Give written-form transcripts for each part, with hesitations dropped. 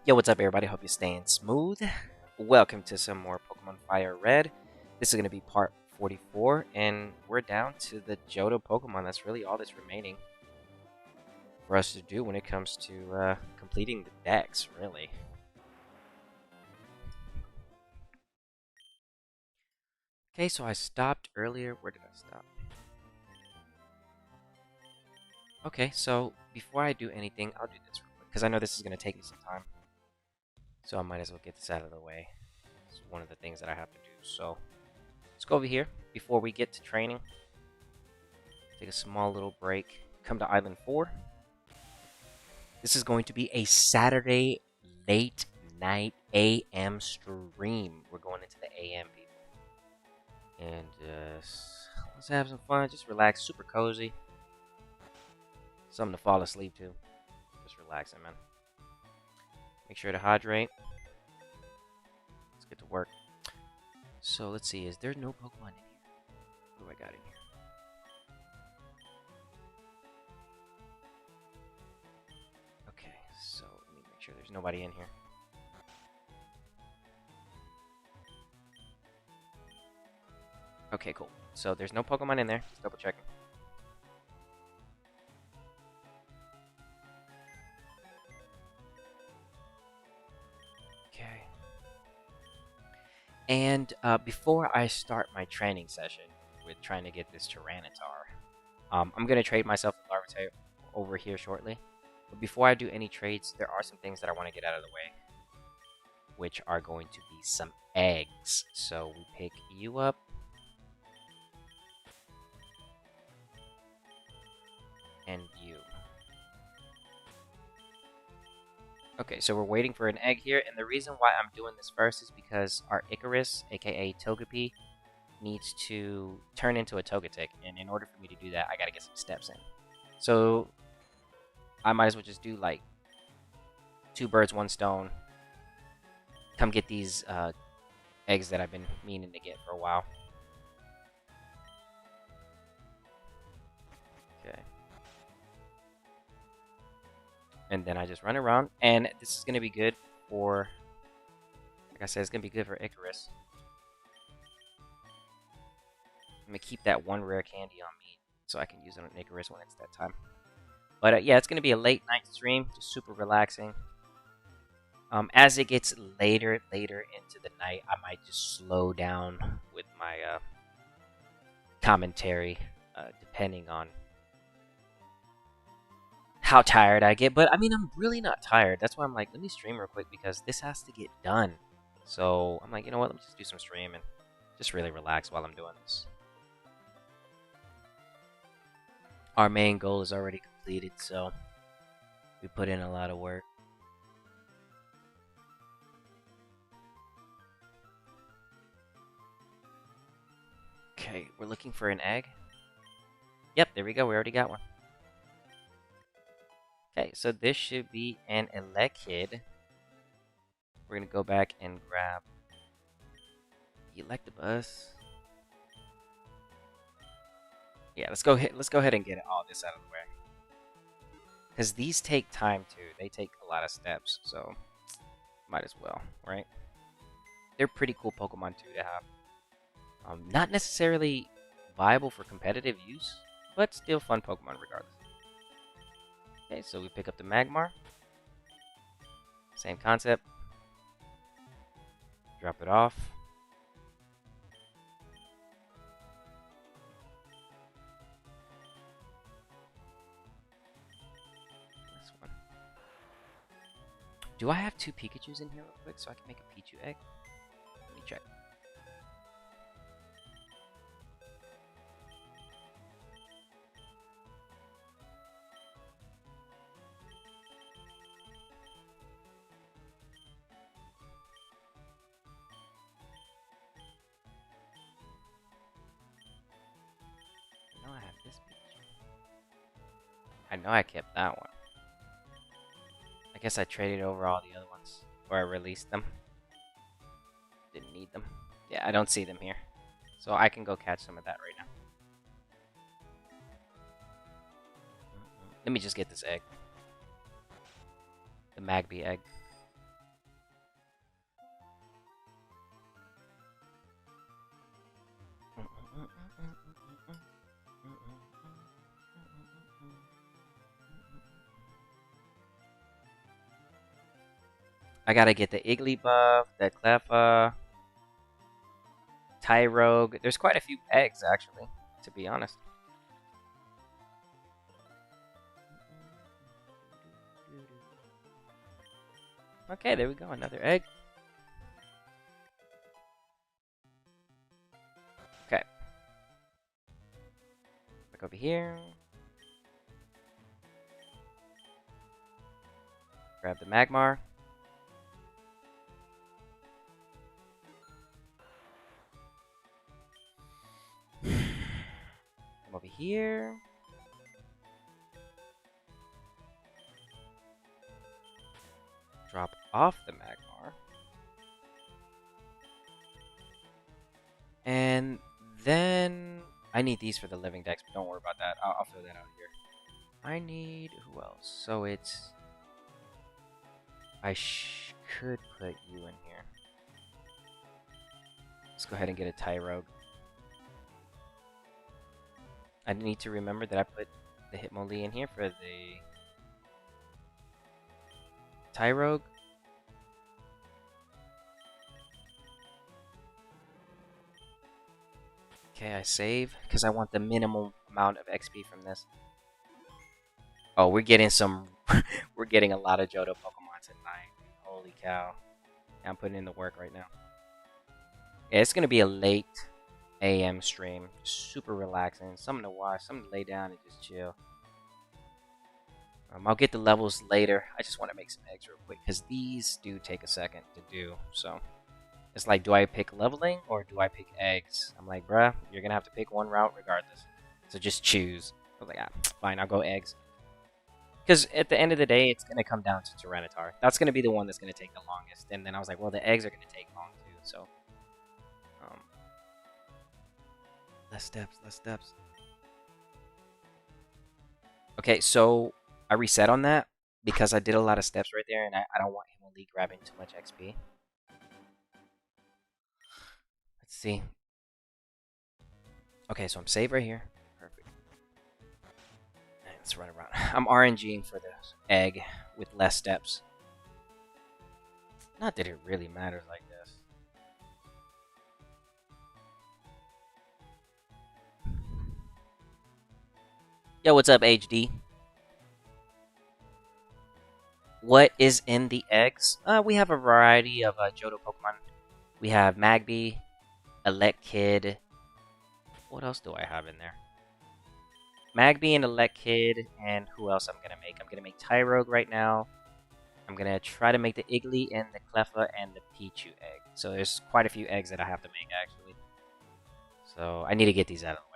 Yo, what's up everybody? Hope you're staying smooth. Welcome to some more Pokemon Fire Red. This is going to be part 44, and we're down to the Johto Pokemon. That's really all that's remaining for us to do when it comes to completing the Dex, really. Okay, so I stopped earlier. Where did I stop? Okay, so before I do anything, I'll do this real quick, because I know this is going to take me some time. So I might as well get this out of the way. It's one of the things that I have to do, so... Let's go over here before we get to training. Take a small little break. Come to Island 4. This is going to be a Saturday late night AM stream. We're going into the AM, people. And let's have some fun. Just relax. Super cozy. Something to fall asleep to. Just relaxing, man. Make sure to hydrate. Let's get to work. So let's see. Is there no Pokemon in here? What do I got in here? Okay, so let me make sure there's nobody in here. Okay, cool. So there's no Pokemon in there. Just double checking. Okay. And before I start my training session with trying to get this Tyranitar, I'm going to trade myself a Larvitar over here shortly. But before I do any trades, there are some things that I want to get out of the way, which are going to be some eggs. So we pick you up. And you. Okay, so we're waiting for an egg here, and the reason why I'm doing this first is because our Icarus, aka Togepi, needs to turn into a Togetic, and in order for me to do that, I gotta get some steps in. So I might as well just do like 2 birds, 1 stone. Come get these eggs that I've been meaning to get for a while. Okay. And then I just run around, and this is gonna be good for, like I said, it's gonna be good for Icarus. I'm gonna keep that 1 rare candy on me so I can use it on Icarus when it's that time. But yeah, it's gonna be a late night stream, just super relaxing. As it gets later into the night, I might just slow down with my commentary, depending on how tired I get. But I mean, I'm really not tired. That's why I'm like, let me stream real quick because this has to get done. So I'm like, you know what? Let me just do some stream and just really relax while I'm doing this. Our main goal is already completed, so we put in a lot of work. Okay, we're looking for an egg. Yep, there we go. We already got one. Okay, so this should be an Elekid. We're gonna go back and grab Electabuzz. Yeah, let's go ahead and get all this out of the way. Because these take time too. They take a lot of steps, so might as well, right? They're pretty cool Pokemon too to have. Not necessarily viable for competitive use, but still fun Pokemon regardless. Okay, so we pick up the Magmar. Same concept. Drop it off. This one. Do I have 2 Pikachus in here real quick so I can make a Pichu egg? Let me check. I know I have this Pikachu. I know I kept that one. I guess I traded over all the other ones. Or I released them. Didn't need them. Yeah, I don't see them here. So I can go catch some of that right now. Let me just get this egg. The Magby egg. I gotta get the Iggly buff, the Cleffa, Tyrogue. There's quite a few eggs, actually, to be honest. Okay, there we go. Another egg. Okay. Back over here. Grab the Magmar. Come over here. Drop off the Magmar. And then I need these for the living decks, but don't worry about that. I'll fill that out here. I need who else? So it's I could put you in here. Let's go ahead and get a Tyrogue. I need to remember that I put the Hitmonlee in here for the Tyrogue. Okay, I save because I want the minimum amount of XP from this. Oh, we're getting some. We're getting a lot of Johto Pokemon tonight. Holy cow! I'm putting in the work right now. Yeah, it's gonna be a late AM stream. Super relaxing. Something to watch. Something to lay down and just chill. I'll get the levels later. I just want to make some eggs real quick because these do take a second to do. So it's like, do I pick leveling or do I pick eggs? I'm like, bruh, you're gonna have to pick one route regardless. So just choose. I was like, fine, I'll go eggs. Because at the end of the day, it's gonna come down to Tyranitar. That's gonna be the one that's gonna take the longest. And then I was like, well, the eggs are gonna take long too. So less steps, less steps. Okay, so I reset on that because I did a lot of steps right there, and I don't want Hitmonlee grabbing too much XP. Let's see. Okay, so I'm saved right here. Perfect. And let's run around. I'm RNGing for the egg with less steps. Not that it really matters like this. Yo, what's up, HD? What is in the eggs? We have a variety of Johto Pokemon. We have Magby, Elekid. What else do I have in there? Magby and Elekid, and who else I'm gonna make? I'm gonna make Tyrogue right now. I'm gonna try to make the Iggly and the Cleffa and the Pichu egg. So there's quite a few eggs that I have to make actually. So I need to get these out of the way.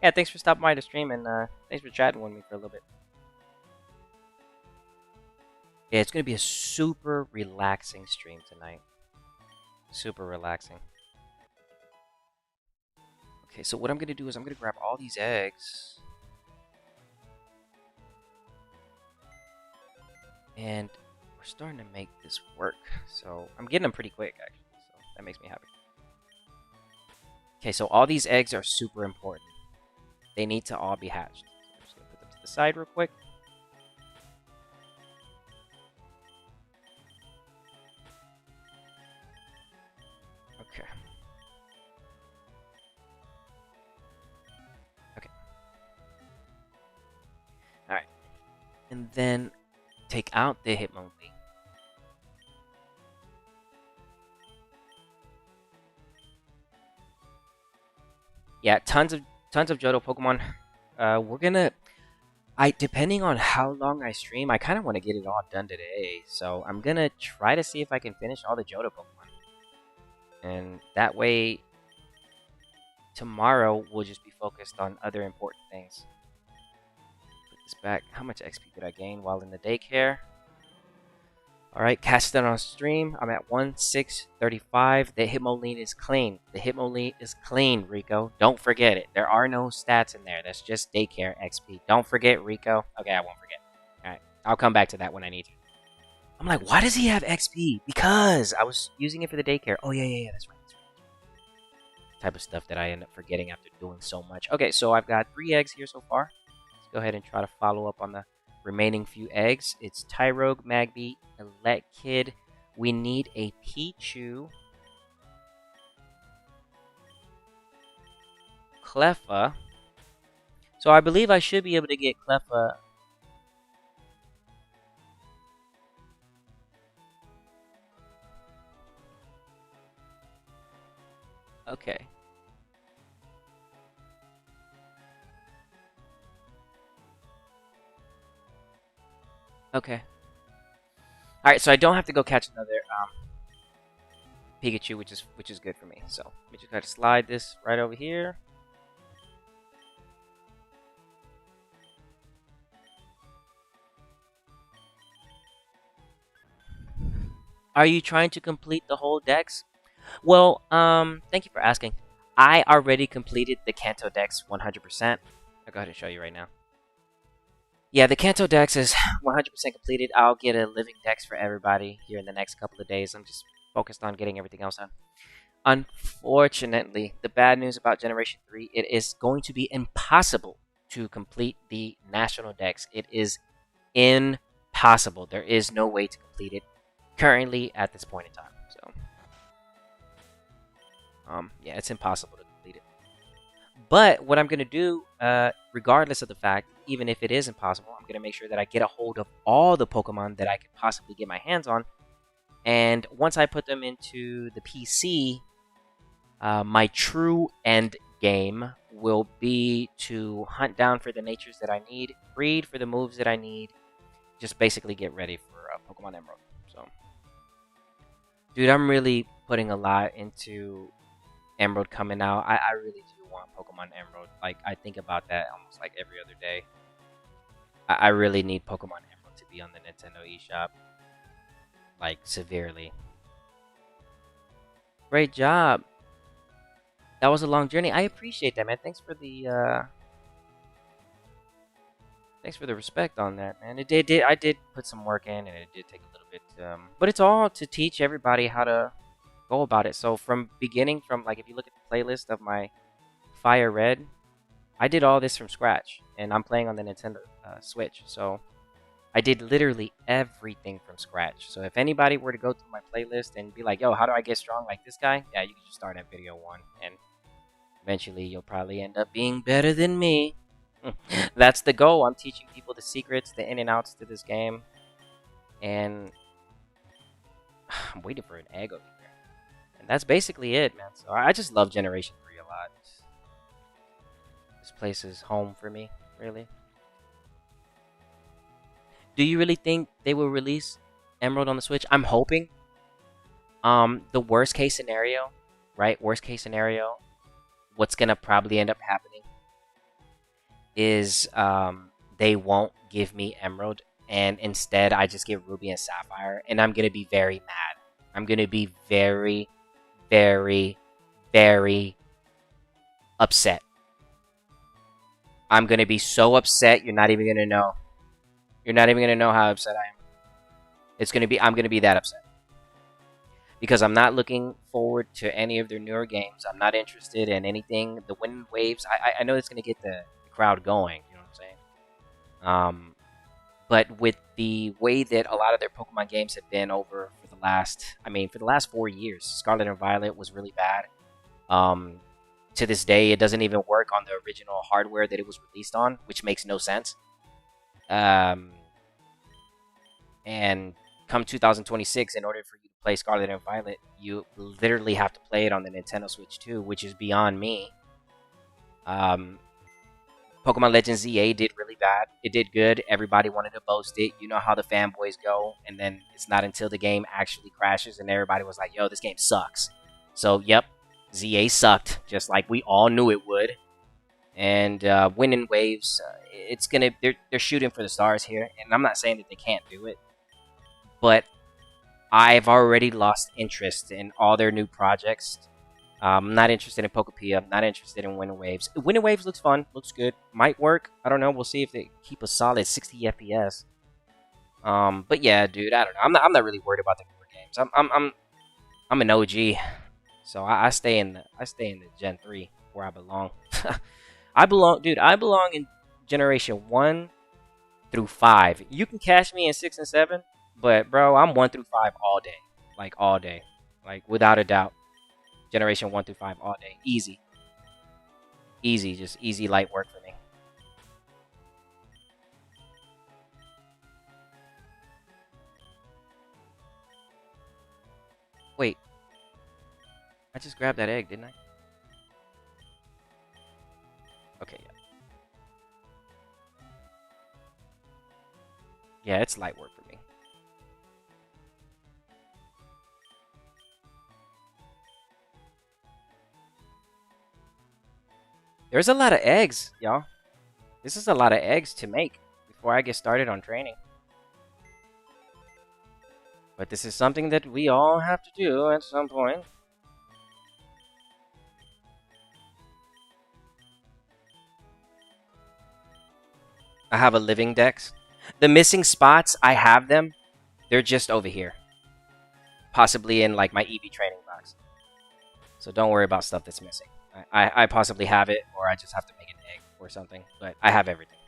Yeah, thanks for stopping by the stream and thanks for chatting with me for a little bit. Yeah, it's gonna be a super relaxing stream tonight. Super relaxing. Okay, so what I'm gonna do is I'm gonna grab all these eggs. And we're starting to make this work. So I'm getting them pretty quick actually. So that makes me happy. Okay, so all these eggs are super important. They need to all be hatched. So I'm just gonna put them to the side real quick. Okay. Okay. Alright. And then take out the Hitmonlee. Yeah, tons of Johto Pokemon. We're gonna depending on how long I stream, I kinda wanna get it all done today. So I'm gonna try to see if I can finish all the Johto Pokemon. And that way tomorrow we'll just be focused on other important things. Put this back. How much XP did I gain while in the daycare? Alright, cast it on stream. I'm at 1635. The Hitmonlee is clean. The Hitmonlee is clean, Rico. Don't forget it. There are no stats in there. That's just daycare XP. Don't forget, Rico. Okay, I won't forget. Alright, I'll come back to that when I need to. I'm like, why does he have XP? Because I was using it for the daycare. Oh, yeah, that's right. Type of stuff that I end up forgetting after doing so much. Okay, so I've got 3 eggs here so far. Let's go ahead and try to follow up on the remaining few eggs. It's Tyrogue, Magby, Kid. We need a Pichu, Cleffa. So I believe I should be able to get Cleffa. Okay. Okay. Alright, so I don't have to go catch another Pikachu, which is good for me. So let me just try to slide this right over here. Are you trying to complete the whole dex? Well, thank you for asking. I already completed the Kanto Dex 100%. I'll go ahead and show you right now. Yeah, the Kanto Dex is 100% completed. I'll get a living Dex for everybody here in the next couple of days. I'm just focused on getting everything else done. Unfortunately, the bad news about Generation 3, it is going to be impossible to complete the National Dex. It is impossible. There is no way to complete it currently at this point in time. So, yeah, it's impossible to complete it. But what I'm going to do, regardless of the fact, even if it is impossible, I'm going to make sure that I get a hold of all the Pokemon that I could possibly get my hands on. And once I put them into the PC, my true end game will be to hunt down for the natures that I need, breed for the moves that I need, just basically get ready for Pokemon Emerald. So, dude, I'm really putting a lot into Emerald coming out. I really do want Pokemon Emerald. Like, I think about that almost like every other day. I really need Pokemon Emerald to be on the Nintendo eShop. Like, severely. Great job. That was a long journey. I appreciate that, man. Thanks for the respect on that, man. I did put some work in, and it did take a little bit. But it's all to teach everybody how to go about it. So from beginning, like if you look at the playlist of my Fire Red, I did all this from scratch, and I'm playing on the Nintendo Switch. So I did literally everything from scratch. So if anybody were to go through my playlist and be like, yo, how do I get strong like this guy? Yeah, you can just start at video 1, and eventually you'll probably end up being better than me. That's the goal. I'm teaching people the secrets, the in and outs to this game. And I'm waiting for an egg over here. And that's basically it, man. So I just love Generation 3 a lot. This place is home for me, really. Do you really think they will release Emerald on the Switch? I'm hoping. The worst case scenario, right? Worst case scenario, what's gonna probably end up happening is they won't give me Emerald, and instead I just get Ruby and Sapphire, and I'm gonna be very mad. I'm gonna be very, very, very upset. I'm gonna be so upset you're not even gonna know. You're not even gonna know how upset I am. I'm gonna be that upset. Because I'm not looking forward to any of their newer games. I'm not interested in anything. The wind waves, I know it's gonna get the crowd going, you know what I'm saying? But with the way that a lot of their Pokemon games have been over for the last 4 years, Scarlet and Violet was really bad. To this day, it doesn't even work on the original hardware that it was released on, which makes no sense. And come 2026, in order for you to play Scarlet and Violet, you literally have to play it on the Nintendo Switch 2, which is beyond me. Pokemon Legends ZA did really bad. It did good. Everybody wanted to boast it. You know how the fanboys go. And then it's not until the game actually crashes and everybody was like, yo, this game sucks. So, yep, ZA sucked, just like we all knew it would. And Wind and Waves, they're shooting for the stars here. And I'm not saying that they can't do it. But I've already lost interest in all their new projects. I'm not interested in Pokepia. I'm not interested in Wind and Waves. Wind and Waves looks fun. Looks good. Might work. I don't know. We'll see if they keep a solid 60 FPS. But yeah, dude, I don't know. I'm not really worried about the newer games. I'm an OG, so I stay in the Gen 3 where I belong. I belong in Generation 1 through 5. You can catch me in 6 and 7, but bro, I'm 1 through 5 all day. Like all day. Like without a doubt. Generation 1 through 5 all day. Easy. Easy, just easy light work for me. Wait, I just grabbed that egg, didn't I? Okay, yeah. Yeah, it's light work for me. There's a lot of eggs, y'all. This is a lot of eggs to make before I get started on training. But this is something that we all have to do at some point. I have a living dex. The missing spots, I have them. They're just over here. Possibly in like my EV training box. So don't worry about stuff that's missing. I possibly have it, or I just have to make an egg or something. But I have everything.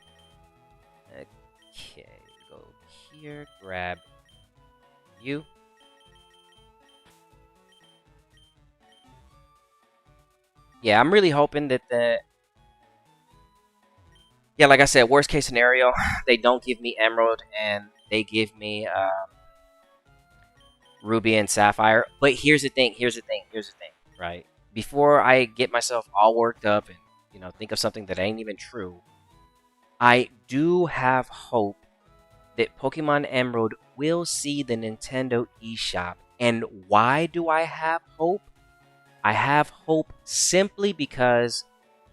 Okay, go here, grab you. Yeah, I'm really hoping that yeah, like I said, worst case scenario, they don't give me Emerald and they give me Ruby and Sapphire. But here's the thing, right? Before I get myself all worked up and, think of something that ain't even true, I do have hope that Pokemon Emerald will see the Nintendo eShop. And why do I have hope? I have hope simply because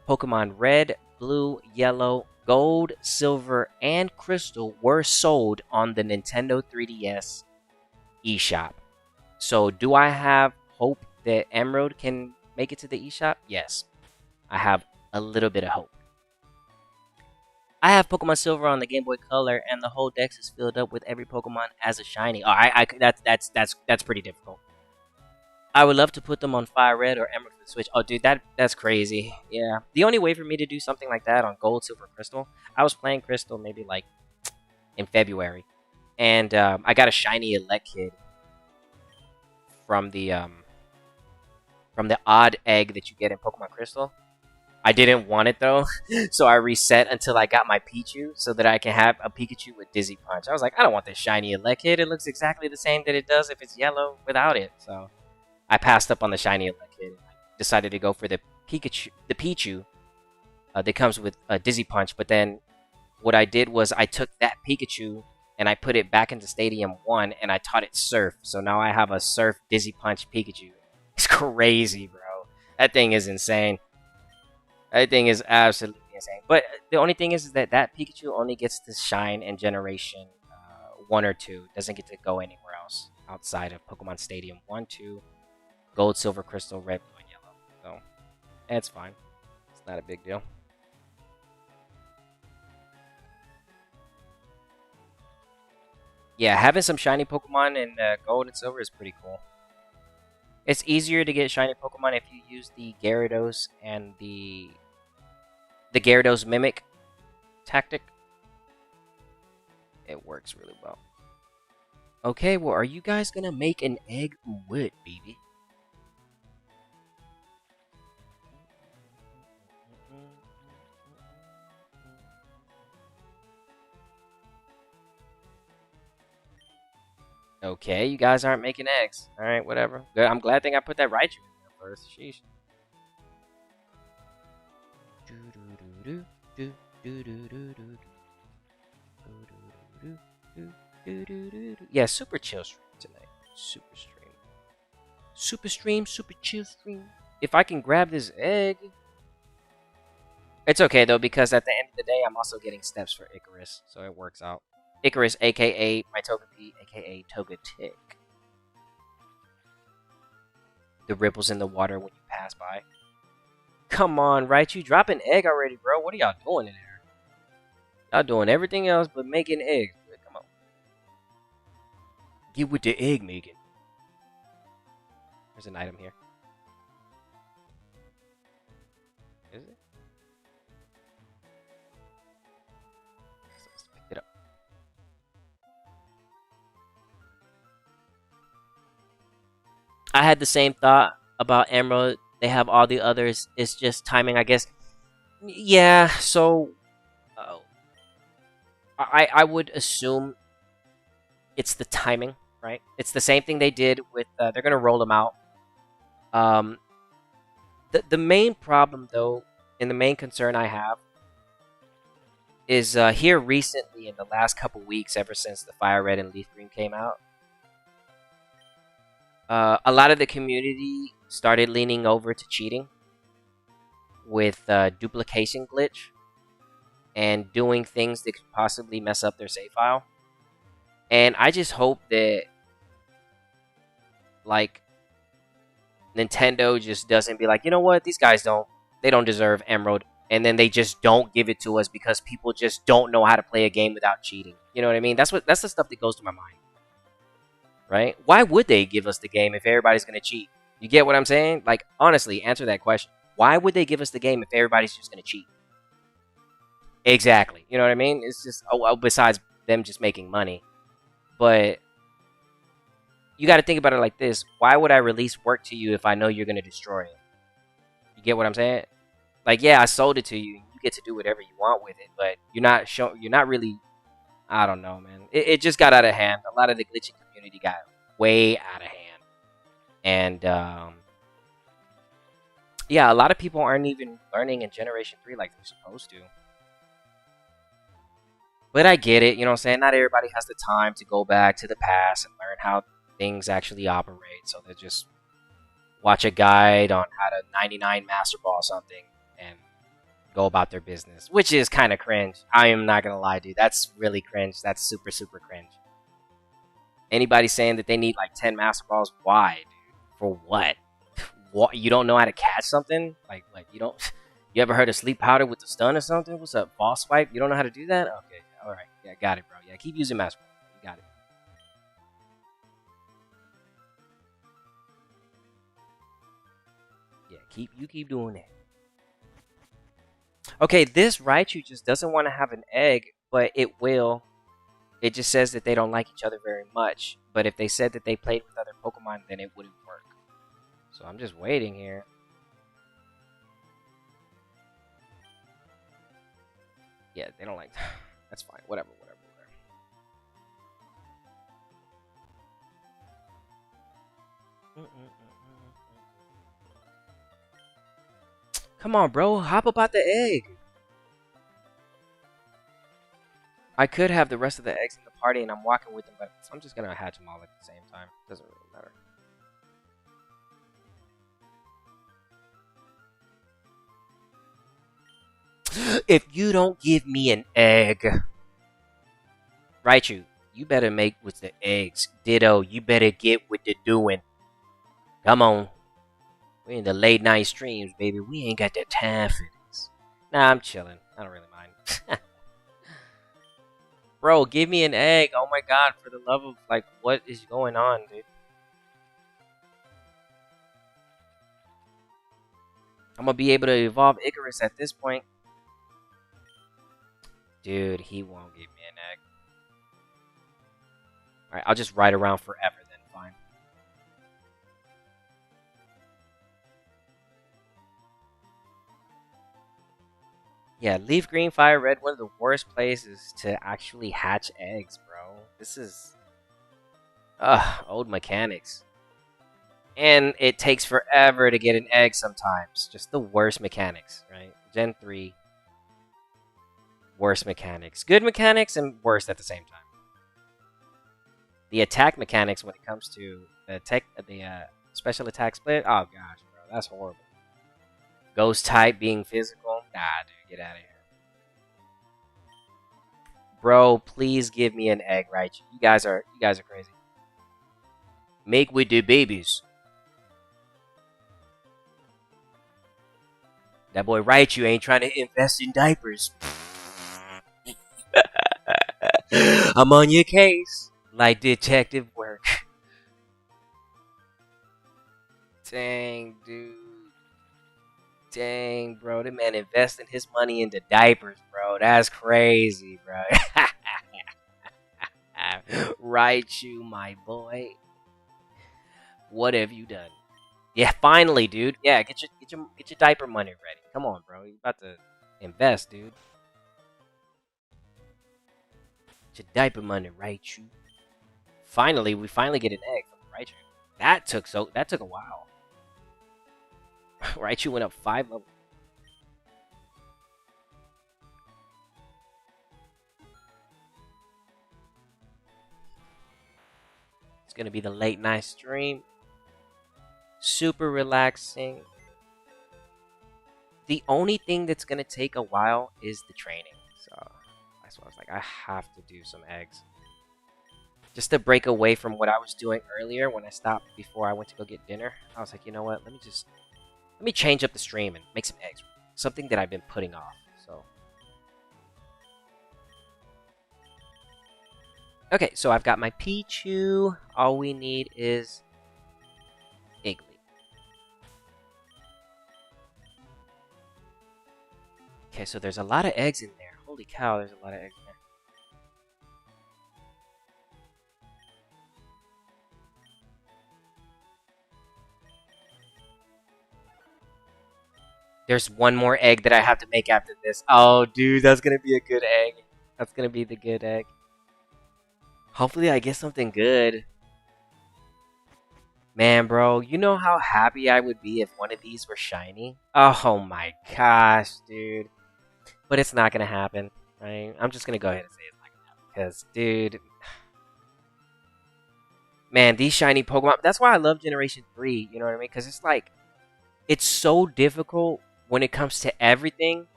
Pokemon Red, Blue, Yellow, Gold, Silver, and Crystal were sold on the Nintendo 3DS eShop. So do I have hope that Emerald can make it to the eShop? Yes. I have a little bit of hope. I have Pokemon Silver on the Game Boy Color, and the whole dex is filled up with every Pokemon as a shiny. Oh, that's pretty difficult. I would love to put them on Fire Red or Emerald for the Switch. Oh, dude, that's crazy. Yeah, the only way for me to do something like that on Gold, Silver, Crystal, I was playing Crystal maybe like in February, and I got a shiny Elekid from the odd egg that you get in Pokemon Crystal. I didn't want it though, so I reset until I got my Pichu so that I can have a Pikachu with Dizzy Punch. I was like, I don't want this shiny Elekid. It looks exactly the same that it does if it's yellow without it. So I passed up on the shiny Elekid and decided to go for the Pichu that comes with a Dizzy Punch. But then what I did was I took that Pikachu and I put it back into Stadium 1 and I taught it Surf. So now I have a Surf Dizzy Punch Pikachu. It's crazy, bro. That thing is insane. That thing is absolutely insane. But the only thing is that Pikachu only gets to shine in Generation 1 or 2. Doesn't get to go anywhere else outside of Pokemon Stadium 1, 2, Gold, Silver, Crystal, Red, Blue, and Yellow. So, it's fine. It's not a big deal. Yeah, having some shiny Pokemon in Gold and Silver is pretty cool. It's easier to get shiny Pokemon if you use the Gyarados and the Gyarados Mimic tactic. It works really well. Okay, well, are you guys gonna make an egg or what, baby? Okay, you guys aren't making eggs. Alright, whatever. Good. I'm glad I put that Raichu in there first. Sheesh. Yeah, super chill stream tonight. Super stream. Super stream, super chill stream. If I can grab this egg. It's okay though, because at the end of the day, I'm also getting steps for Icarus, so it works out. Icarus, aka my Togepi, aka Togetic. The ripples in the water when you pass by. Come on, Raichu, drop an egg already, bro. What are y'all doing in there? Y'all doing everything else but making eggs. Come on. Get with the egg, Megan. There's an item here. Is it? Let's pick it up. I had the same thought about Emerald. They have all the others. It's just timing, I guess. Yeah, so I would assume it's the timing, right? It's the same thing they did with. They're gonna roll them out. The main problem though, and the main concern I have is here recently in the last couple weeks, ever since the Fire Red and Leaf Green came out, a lot of the community started leaning over to cheating with duplication glitch and doing things that could possibly mess up their save file. And I just hope that, like, Nintendo just doesn't be like, you know what, these guys don't deserve Emerald, and then they just don't give it to us because people just don't know how to play a game without cheating. You know what I mean? That's the stuff that goes to my mind. Right? Why would they give us the game if everybody's gonna cheat? You get what I'm saying? Like, honestly, answer that question. Why would they give us the game if everybody's just gonna cheat? Exactly. You know what I mean? It's just, besides them just making money. But you got to think about it like this. Why would I release work to you if I know you're going to destroy it? You get what I'm saying? Like, yeah, I sold it to you. You get to do whatever you want with it. But you're not really, I don't know, man. It just got out of hand. A lot of the glitching community got way out of hand. And, yeah, a lot of people aren't even learning in Generation 3 like they're supposed to. But I get it, you know what I'm saying? Not everybody has the time to go back to the past and learn how things actually operate. So they just watch a guide on how to 99 Master Ball something and go about their business, which is kind of cringe. I am not going to lie, dude. That's really cringe. That's super, super cringe. Anybody saying that they need like 10 Master Balls, why, dude? For what? What? You don't know how to catch something? Like you don't... You ever heard of sleep powder with the stun or something? What's up, ball swipe? You don't know how to do that? Okay, alright. Yeah, got it, bro. Yeah, keep using Master Ball. You got it. Yeah, keep doing that. Okay, this Raichu just doesn't want to have an egg, but it will. It just says that they don't like each other very much. But if they said that they played with other Pokemon, then it wouldn't work. So I'm just waiting here. Yeah, they don't like... That's fine. Whatever. Come on, bro. Hop about the egg. I could have the rest of the eggs in the party and I'm walking with them, but I'm just going to hatch them all at the same time. Doesn't really matter. If you don't give me an egg, Raichu, you better make with the eggs. Ditto, you better get with the doing. Come on. We're in the late night streams, baby. We ain't got the time for this. Nah, I'm chilling. I don't really mind. Bro, give me an egg. Oh my god, for the love of, like, what is going on, dude? I'm gonna be able to evolve Icarus at this point. Dude, he won't give me an egg. Alright, I'll just ride around forever then, fine. Yeah, Leaf Green, Fire Red, one of the worst places to actually hatch eggs, bro. This is... old mechanics. And it takes forever to get an egg sometimes. Just the worst mechanics, right? Gen 3... worst mechanics. Good mechanics and worst at the same time. The attack mechanics when it comes to the special attack split. Oh gosh, bro, that's horrible. Ghost type being physical. Nah, dude, get out of here. Bro, please give me an egg, right? You guys are crazy. Make with the babies. That boy Raichu ain't trying to invest in diapers. I'm on your case. Like detective work. Dang, dude. Dang, bro. The man investing his money into diapers, bro. That's crazy, bro. Right, you, my boy. What have you done? Yeah, finally, dude. Yeah, get your diaper money ready. Come on, bro. You about to invest, dude. Get your diaper money, right, you. Finally, we finally get an egg from the Raichu. That took a while. Raichu went up 5 levels. It's gonna be the late night stream. Super relaxing. The only thing that's gonna take a while is the training. So that's why I was like, I have to do some eggs. Just to break away from what I was doing earlier when I stopped before I went to go get dinner. I was like, you know what? Let me change up the stream and make some eggs. Something that I've been putting off. So okay, so I've got my Pichu. All we need is Iggly. Okay, so there's a lot of eggs in there. Holy cow, there's a lot of eggs in there. There's one more egg that I have to make after this. Oh, dude, that's gonna be a good egg. That's gonna be the good egg. Hopefully I get something good. Man, bro, you know how happy I would be if one of these were shiny? Oh my gosh, dude. But it's not gonna happen, right? I'm just gonna go ahead and say it's not gonna happen. Because, dude, man, these shiny Pokemon, that's why I love Generation 3, you know what I mean? Because it's like, it's so difficult when it comes to everything.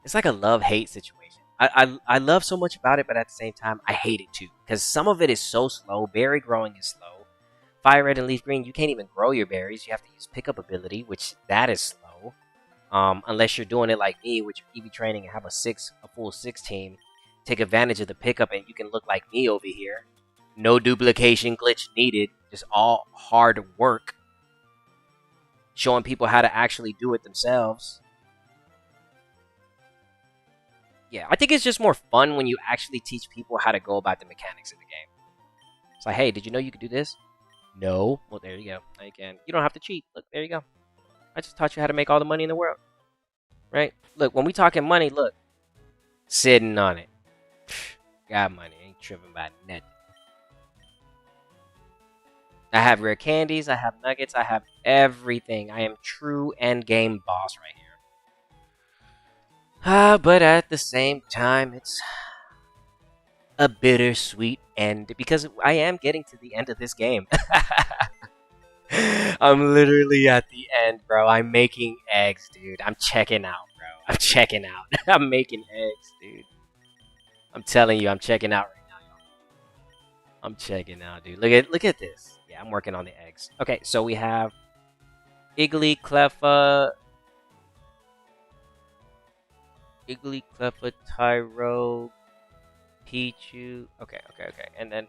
It's like a love-hate situation. I love so much about it, but at the same time, I hate it too. Because some of it is so slow. Berry growing is slow. Fire Red and Leaf Green, you can't even grow your berries. You have to use pickup ability, which that is slow. Unless you're doing it like me, which EV training and have a full 6 team. Take advantage of the pickup and you can look like me over here. No duplication glitch needed. Just all hard work. Showing people how to actually do it themselves. Yeah, I think it's just more fun when you actually teach people how to go about the mechanics of the game. It's like, hey, did you know you could do this? No. Well, there you go. Now you can. You don't have to cheat. Look, there you go. I just taught you how to make all the money in the world. Right? Look, when we talking money, look. Sitting on it. Got money. Ain't tripping about nothing. I have rare candies. I have nuggets. I have everything. I am true endgame boss right here. But at the same time, it's a bittersweet end because I am getting to the end of this game. I'm literally at the end, bro. I'm making eggs, dude. I'm checking out, bro. I'm checking out. I'm making eggs, dude. I'm telling you, I'm checking out right now, y'all. I'm checking out, dude. Look at this. Yeah, I'm working on the eggs. Okay, so we have Cleffa, Tyro, Pichu. Okay. And then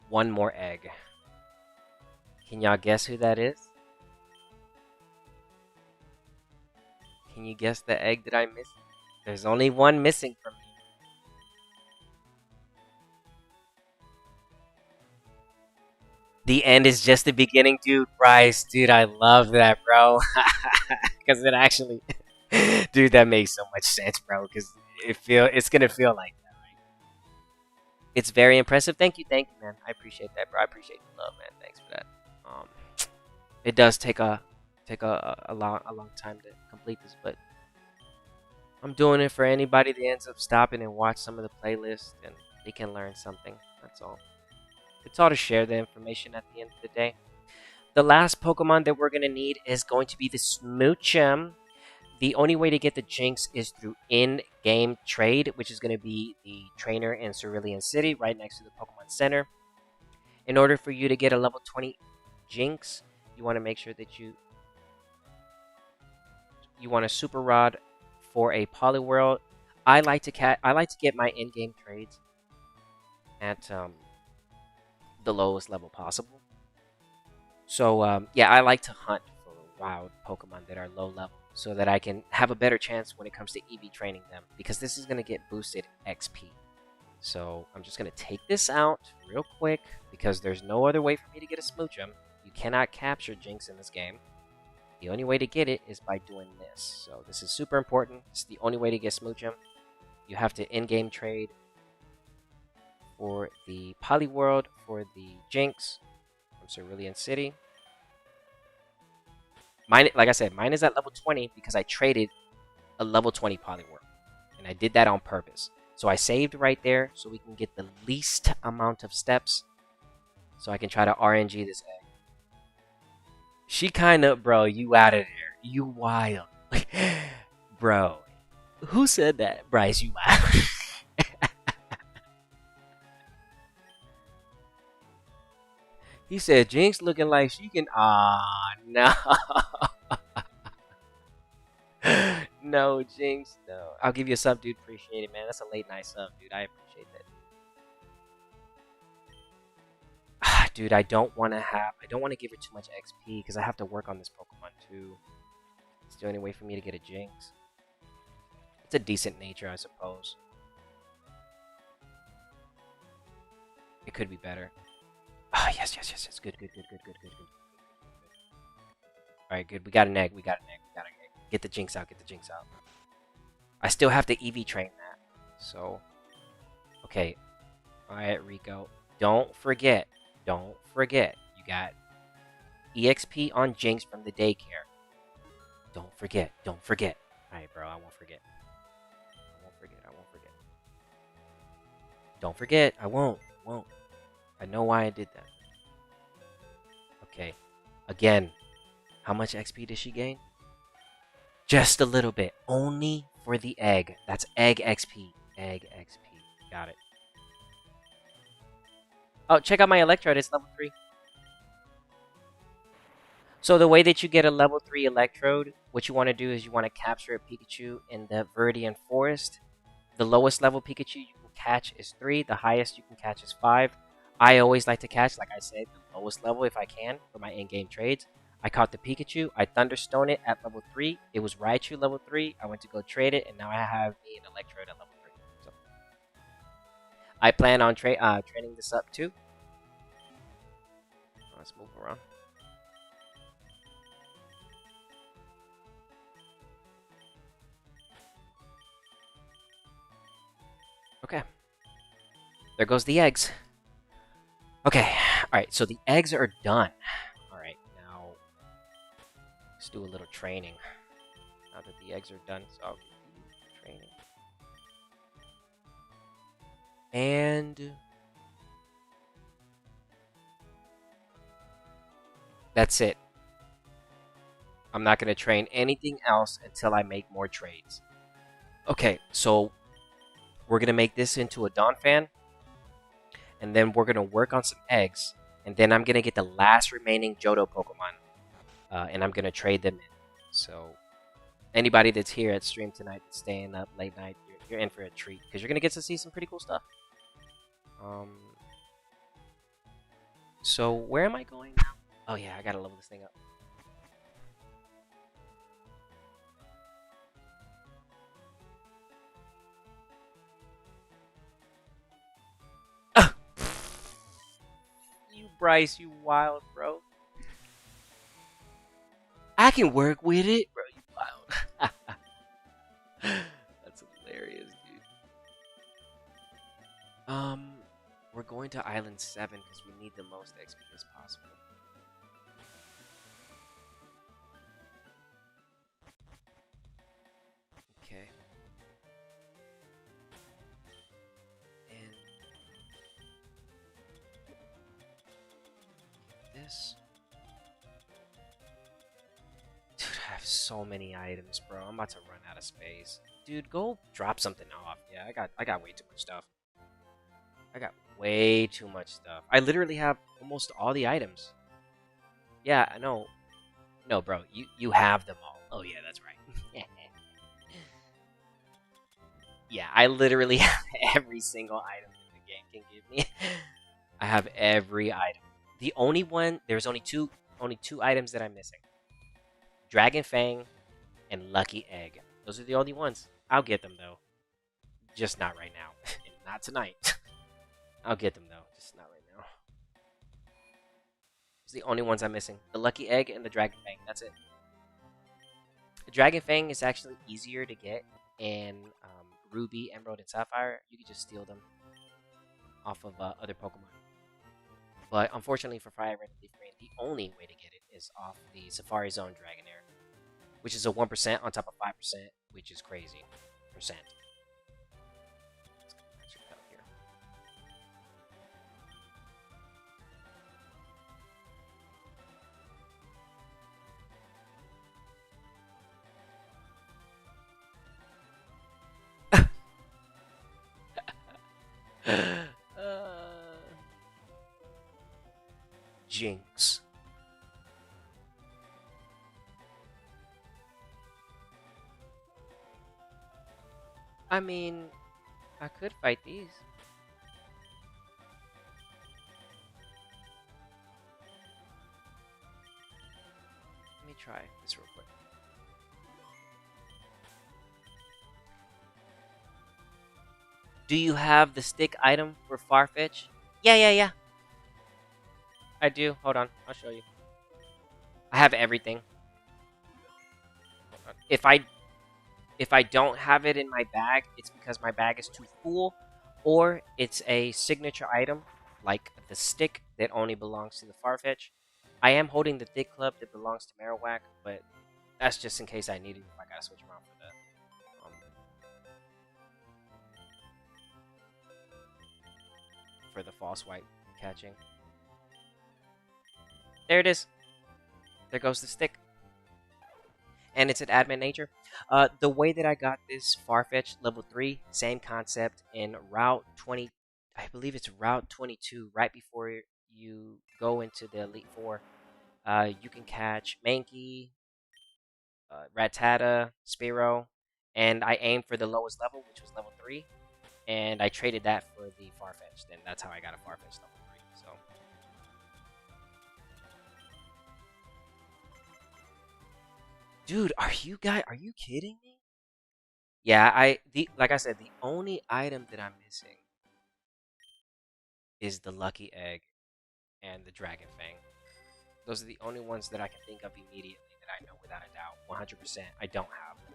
one more egg. Can y'all guess who that is? Can you guess the egg that I missed? There's only one missing from me. The end is just the beginning, dude. Bryce, dude, I love that, bro. Because it actually, dude, that makes so much sense, bro. Because it's gonna feel like that, right? It's very impressive. Thank you, man. I appreciate that, bro. I appreciate the love, man. Thanks for that. Um, it does take a long time to complete this, but I'm doing it for anybody that ends up stopping and watch some of the playlists, and they can learn something. That's all. It's all to share the information at the end of the day. The last Pokemon that we're going to need is going to be the Smoochum. The only way to get the Jinx is through in-game trade, which is going to be the trainer in Cerulean City, right next to the Pokemon Center. In order for you to get a level 20 Jinx, you want to make sure that you want a Super Rod for a Poliwhirl. I like to get my in-game trades at the lowest level possible. So, yeah, I like to hunt for wild Pokemon that are low level so that I can have a better chance when it comes to EV training them, because this is going to get boosted XP. So, I'm just going to take this out real quick because there's no other way for me to get a Smoochum. You cannot capture Jinx in this game. The only way to get it is by doing this. So, this is super important. It's the only way to get Smoochum. You have to in-game trade for the Poliworld, for the Jinx from Cerulean City. Mine, like I said, mine is at level 20 because I traded a level 20 Poliwhirl. And I did that on purpose. So I saved right there so we can get the least amount of steps. So I can try to RNG this egg. She kind of, bro, you out of there. You wild. Bro. Who said that? Bryce, you wild. He said, Jinx looking like she can... Ah, no. No, Jinx, no. I'll give you a sub, dude. Appreciate it, man. That's a late night sub, dude. I appreciate that. Dude, I don't want to give her too much XP because I have to work on this Pokemon too. It's the only way for me to get a Jinx. It's a decent nature, I suppose. It could be better. Ah, yes. Good. Alright, good. We got an egg. We got an egg. Get the Jinx out. I still have to EV train that. So, okay. Alright, Rico. Don't forget. You got EXP on Jinx from the daycare. Don't forget. Alright, bro. I won't forget. Don't forget. I won't. I know why I did that. Okay. Again. How much XP does she gain? Just a little bit. Only for the egg. That's egg XP. Got it. Oh, check out my Electrode. It's level 3. So the way that you get a level 3 Electrode, what you want to do is you want to capture a Pikachu in the Viridian Forest. The lowest level Pikachu you can catch is 3. The highest you can catch is 5. I always like to catch, like I said, the lowest level if I can for my in-game trades. I caught the Pikachu. I Thunderstone it at level 3. It was Raichu level 3. I went to go trade it, and now I have me an Electrode at level 3. So I plan on training this up too. Let's move around. Okay. There goes the eggs. Okay. Alright, so the eggs are done. Alright, now let's do a little training. Now that the eggs are done, so I'll do training. And that's it. I'm not going to train anything else until I make more trades. Okay, so we're going to make this into a Donphan. And then we're going to work on some eggs. And then I'm going to get the last remaining Johto Pokemon. And I'm going to trade them in. So anybody that's here at stream tonight that's staying up late night, you're in for a treat. Because you're going to get to see some pretty cool stuff. So where am I going now? Oh yeah, I got to level this thing up. Bryce, you wild, bro. I can work with it, bro. You wild. That's hilarious, dude. We're going to Island 7 because we need the most XP as possible. Okay. And this. Dude, I have so many items, bro. I'm about to run out of space. Dude, go drop something off. Yeah, I got way too much stuff. I got way too much stuff. I literally have almost all the items. Yeah, I know. No, bro, you have them all. Oh yeah, that's right. Yeah, I literally have every single item the game can give me. I have every item. The only one, there's only two only 2 items that I'm missing. Dragon Fang and Lucky Egg. Those are the only ones. I'll get them, though. Just not right now. And not tonight. I'll get them, though. Just not right now. It's the only ones I'm missing. The Lucky Egg and the Dragon Fang. That's it. The Dragon Fang is actually easier to get in Ruby, Emerald, and Sapphire. You can just steal them off of other Pokemon. But unfortunately for Fire Red and Leaf Green, the only way to get it is off the Safari Zone Dragonair, which is a 1% on top of 5%, which is crazy. Percent. Jinx. I mean, I could fight these. Let me try this real quick. Do you have the stick item for Farfetch? Yeah. I do. Hold on. I'll show you. I have everything. If I don't have it in my bag, it's because my bag is too full, or it's a signature item, like the stick that only belongs to the Farfetch. I am holding the thick club that belongs to Marowak, but that's just in case I need it if I gotta switch around for the false white catching. There it is. There goes the stick. And it's an admin nature. The way that I got this Farfetch level 3, same concept in Route 20. I believe it's Route 22, right before you go into the Elite Four. You can catch Mankey, Rattata, Spearow, and I aimed for the lowest level, which was level 3, and I traded that for the Farfetch. Then that's how I got a Farfetch level 3. So. Dude, are you kidding me? Yeah, like I said, the only item that I'm missing is the Lucky Egg and the Dragon Fang. Those are the only ones that I can think of immediately that I know without a doubt. 100%. I don't have them.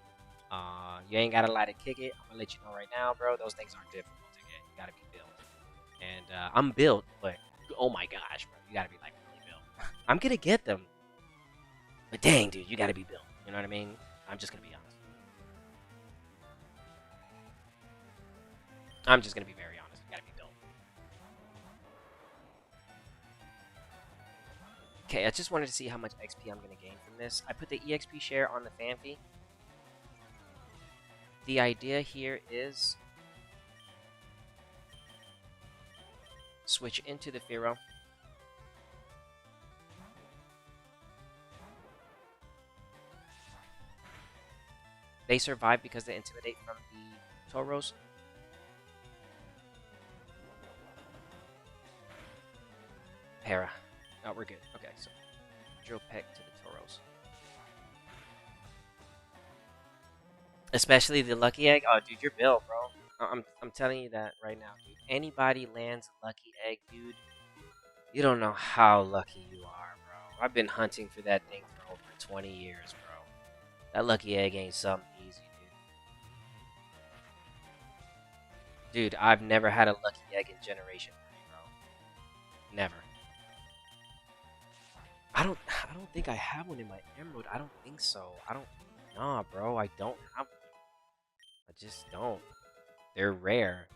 You ain't gotta lie to kick it. I'm gonna let you know right now, bro. Those things are difficult to get. You gotta be built. And I'm built, but oh my gosh, bro. You gotta be like really built. I'm gonna get them. But dang, dude, you gotta be built. You know what I mean? I'm just gonna be honest. I'm just gonna be very honest. You gotta be built. Okay, I just wanted to see how much XP I'm gonna gain from this. I put the EXP share on the Phanpy. The idea here is switch into the Fearow. They survive because they intimidate from the Tauros. Para. Oh, we're good. Okay, so drill peck to the Tauros. Especially the Lucky Egg. Oh, dude, you're built, bro. I'm telling you that right now, dude. Anybody lands a Lucky Egg, dude, you don't know how lucky you are, bro. I've been hunting for that thing for over 20 years, bro. That Lucky Egg ain't something easy, dude. Dude, I've never had a Lucky Egg in Generation 3, bro. Never. I don't think I have one in my Emerald. I don't think so. Nah, bro. I don't have one. I just don't. They're rare.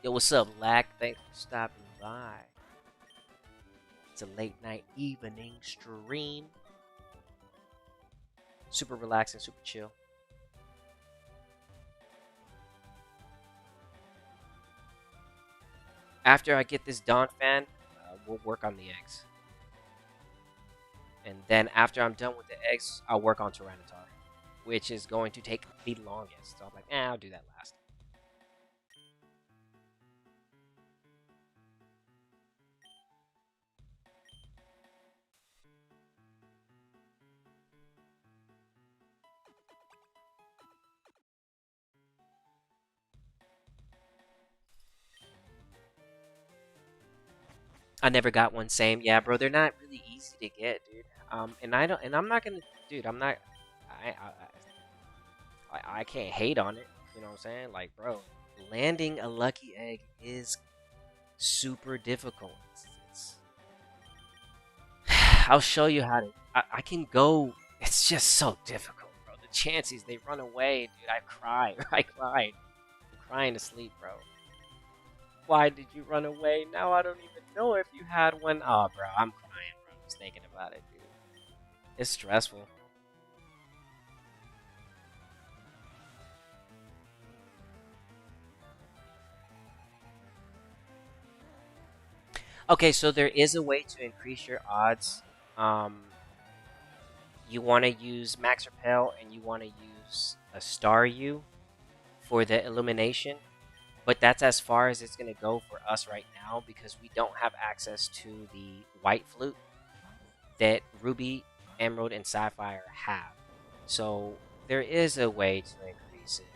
Yo, what's up, Lack? Thanks for stopping by. It's a late night evening stream. Super relaxing, super chill. After I get this Dawn fan, we'll work on the eggs. And then after I'm done with the eggs, I'll work on Tyranitar, which is going to take the longest. So I'm like, I'll do that last. I never got one. Same. Yeah, bro. They're not really easy to get, dude. And I don't. And I'm not gonna, dude. I'm not. I can't hate on it. You know what I'm saying? Like, bro, landing a lucky egg is super difficult. It's I'll show you how to. I can go. It's just so difficult, bro. The chances they run away, dude. I cried. I cried. I'm crying to sleep, bro. Why did you run away? Now I don't even know if you had one. Oh, bro, I'm crying, bro. Just thinking about it, dude. It's stressful. Okay, so there is a way to increase your odds. Um, you want to use Max Repel and you want to use a Star U for the illumination, but that's as far as it's going to go for us right now because we don't have access to the white flute that Ruby, Emerald, and Sapphire have. So there is a way to increase it,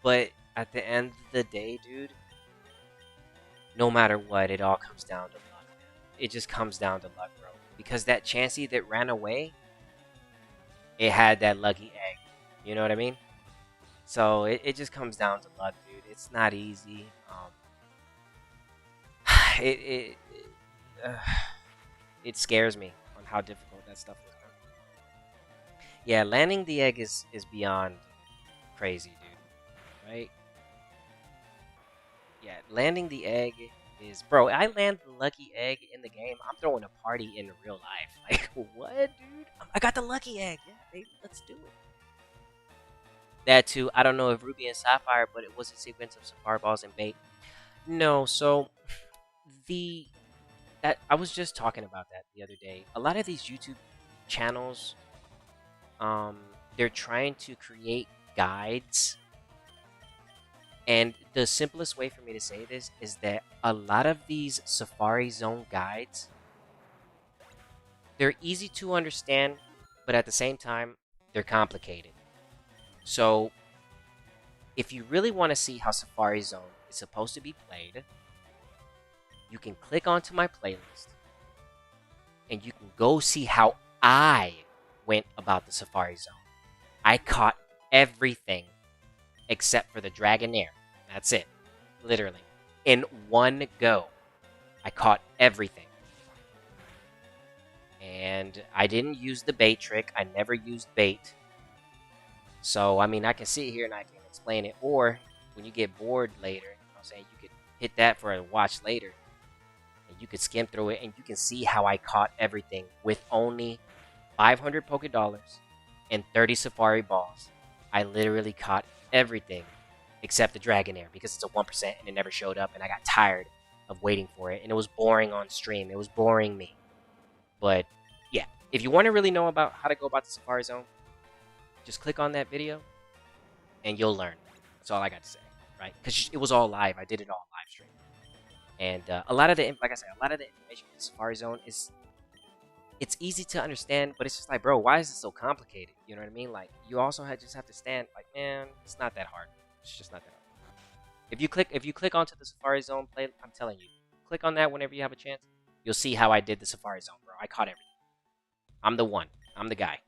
but at the end of the day, dude, no matter what, it all comes down to luck, man. It just comes down to luck, bro. Because that Chansey that ran away, it had that lucky egg. You know what I mean? So it just comes down to luck, dude. It's not easy. It it uh, it scares me on how difficult that stuff is. Yeah, landing the egg is beyond crazy, dude. Right? Yeah, landing the egg is, bro. I land the lucky egg in the game. I'm throwing a party in real life. Like what, dude? I got the lucky egg. Yeah, baby, let's do it. That too. I don't know if Ruby and Sapphire, but it was a sequence of Sapphire balls and bait. No, so the that I was just talking about that the other day. A lot of these YouTube channels, um, they're trying to create guides, and the simplest way for me to say this is that a lot of these Safari Zone guides, they're easy to understand, but at the same time, they're complicated. So, if you really want to see how Safari Zone is supposed to be played, you can click onto my playlist and you can go see how I went about the Safari Zone. I caught everything except for the Dragonair. That's it. Literally. In one go, I caught everything. And I didn't use the bait trick. I never used bait. So, I mean, I can sit here and I can explain it. Or, when you get bored later, you know what I'm saying, you could hit that for a watch later. And you could skim through it and you can see how I caught everything with only 500 Poké Dollars and 30 Safari Balls. I literally caught everything except the Dragonair because it's a 1% and it never showed up and I got tired of waiting for it and it was boring on stream. It was boring me. But yeah, if you want to really know about how to go about the Safari Zone, just click on that video and you'll learn. That's all I got to say, right? Because it was all live. I did it all live stream. And a lot of the, like I said, a lot of the information in the Safari Zone is, it's easy to understand, but it's just like, bro, why is it so complicated? You know what I mean? Like, you also just have to stand, like, man, it's not that hard. It's just not that hard. If you click onto the Safari Zone play, I'm telling you, click on that whenever you have a chance. You'll see how I did the Safari Zone, bro. I caught everything. I'm the one. I'm the guy.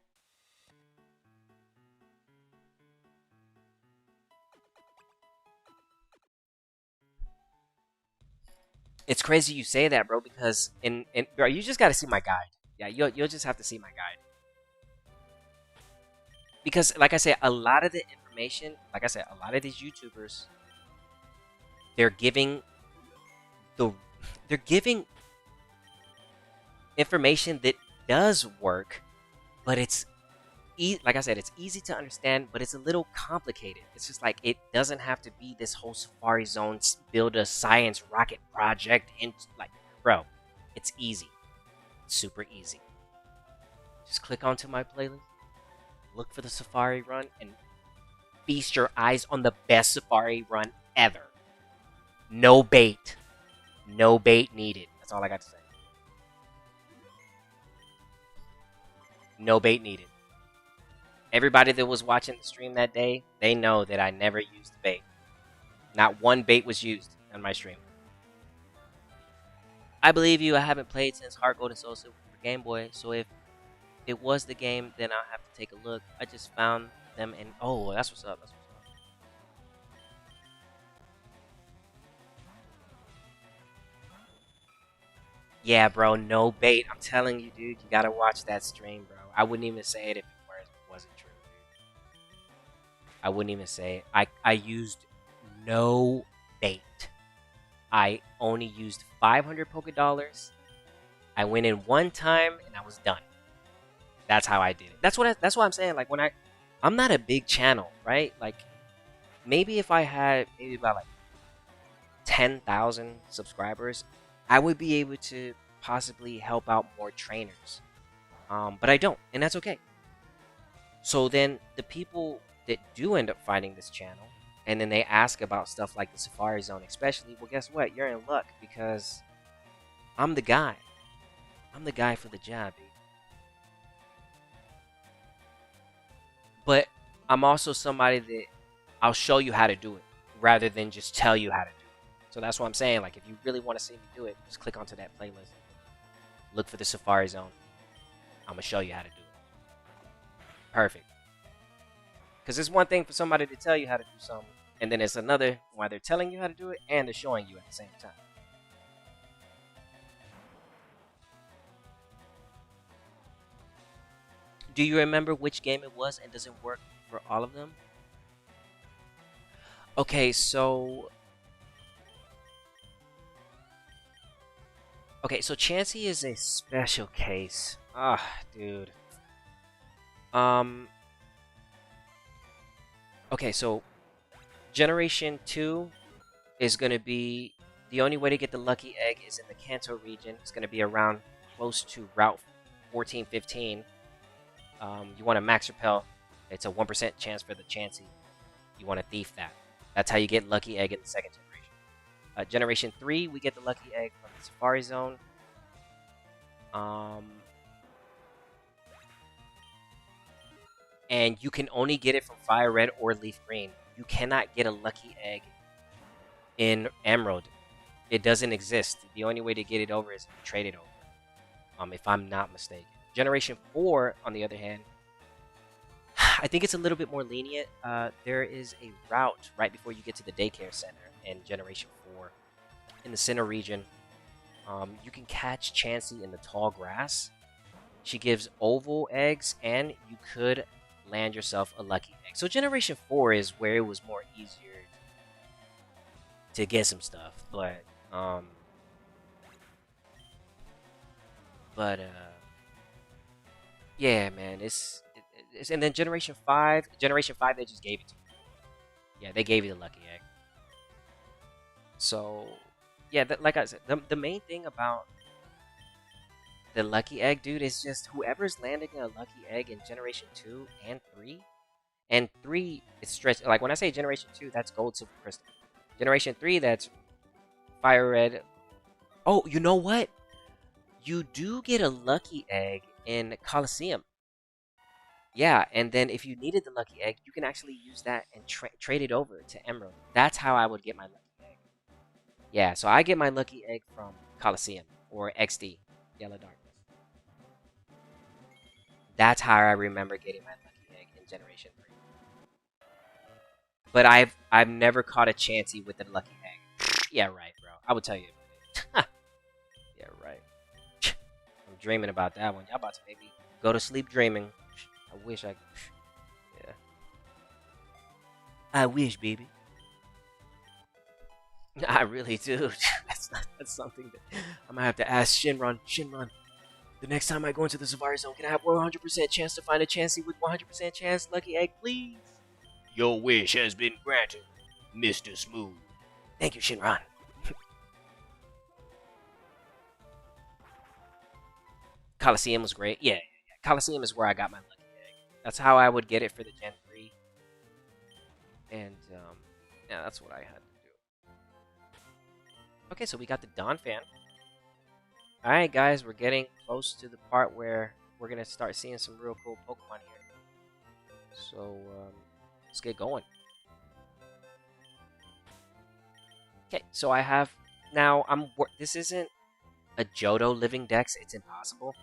It's crazy you say that, bro, because bro, you just gotta see my guide. Yeah, you'll just have to see my guide. Because, like I said, a lot of the information, like I said, a lot of these YouTubers, they're giving the, they're giving information that does work, but it's like I said, it's easy to understand, but it's a little complicated. It's just like it doesn't have to be this whole Safari Zone build a science rocket project. And like, bro, it's easy. It's super easy. Just click onto my playlist, look for the Safari run, and feast your eyes on the best Safari run ever. No bait. No bait needed. That's all I got to say. No bait needed. Everybody that was watching the stream that day, they know that I never used the bait. Not one bait was used on my stream. I believe you. I haven't played since Heart Gold and Soul Silver for Game Boy, so if it was the game, then I'll have to take a look. I just found them and oh, that's what's up. That's what's up. Yeah, bro, no bait. I'm telling you, dude, you gotta watch that stream, bro. I wouldn't even say it if it wasn't true. I wouldn't even say it. I used no bait. I only used 500 Poké Dollars. I went in one time and I was done. That's how I did it. That's what I'm saying. Like I'm not a big channel, right? Like maybe if I had maybe about like 10,000 subscribers, I would be able to possibly help out more trainers. But I don't, and that's okay. So then the people that do end up finding this channel, and then they ask about stuff like the Safari Zone, especially, well, guess what? You're in luck because I'm the guy. I'm the guy for the job, dude. But I'm also somebody that I'll show you how to do it rather than just tell you how to do it. So that's what I'm saying. Like, if you really want to see me do it, just click onto that playlist. Look for the Safari Zone. I'm going to show you how to do it. Perfect. Because it's one thing for somebody to tell you how to do something, and then it's another why they're telling you how to do it and they're showing you at the same time. Do you remember which game it was, and does it work for all of them? Okay, so Chansey is a special case. Ah, dude. Um okay, so Generation 2 is going to be the only way to get the lucky egg is in the Kanto region. It's going to be around close to Route 1415. You want to max repel. It's a 1% chance for the Chansey. You want to thief that. That's how you get lucky egg in the second generation. Generation 3, we get the lucky egg from the Safari Zone. And you can only get it from Fire Red or Leaf Green. You cannot get a lucky egg in Emerald. It doesn't exist. The only way to get it over is to trade it over. If I'm not mistaken. Generation 4, on the other hand, I think it's a little bit more lenient. There is a route right before you get to the daycare center in Generation 4. In the center region, you can catch Chansey in the tall grass. She gives oval eggs, and you could land yourself a lucky egg. So Generation 4 is where it was more easier to get some stuff. But, yeah, man, it's and then Generation 5, they just gave it to you. Yeah, they gave you the lucky egg. So, yeah, like I said, the main thing about the lucky egg, dude, is just whoever's landing a lucky egg in Generation 2 and 3. And 3 is stretched. Like, when I say Generation 2, that's Gold, Silver, Crystal. Generation 3, that's Fire Red. Oh, you know what? You do get a lucky egg in Coliseum. Yeah, and then if you needed the lucky egg, you can actually use that and trade it over to Emerald. That's how I would get my lucky egg. Yeah, so I get my lucky egg from Coliseum or XD, Yellow Darkness. That's how I remember getting my lucky egg in Generation 3. But I've never caught a Chansey with a lucky egg. Yeah, right, bro. I would tell you. Yeah, right. I'm dreaming about that one. Y'all about to make me go to sleep dreaming. I wish I. Yeah. I wish, baby. I really do. That's something that I'm gonna have to ask Shinron. Shinron, the next time I go into the Safari Zone, can I have 100% chance to find a Chansey with 100% chance lucky egg, please? Your wish has been granted, Mr. Smooth. Thank you, Shinron. Coliseum was great. Yeah. Coliseum is where I got my lucky egg. That's how I would get it for the Gen 3. And, yeah, that's what I had to do. Okay, so we got the Dawn fan. Alright, guys, we're getting close to the part where we're going to start seeing some real cool Pokemon here. So, let's get going. Okay, so I have... Now, this isn't a Johto living dex, it's impossible.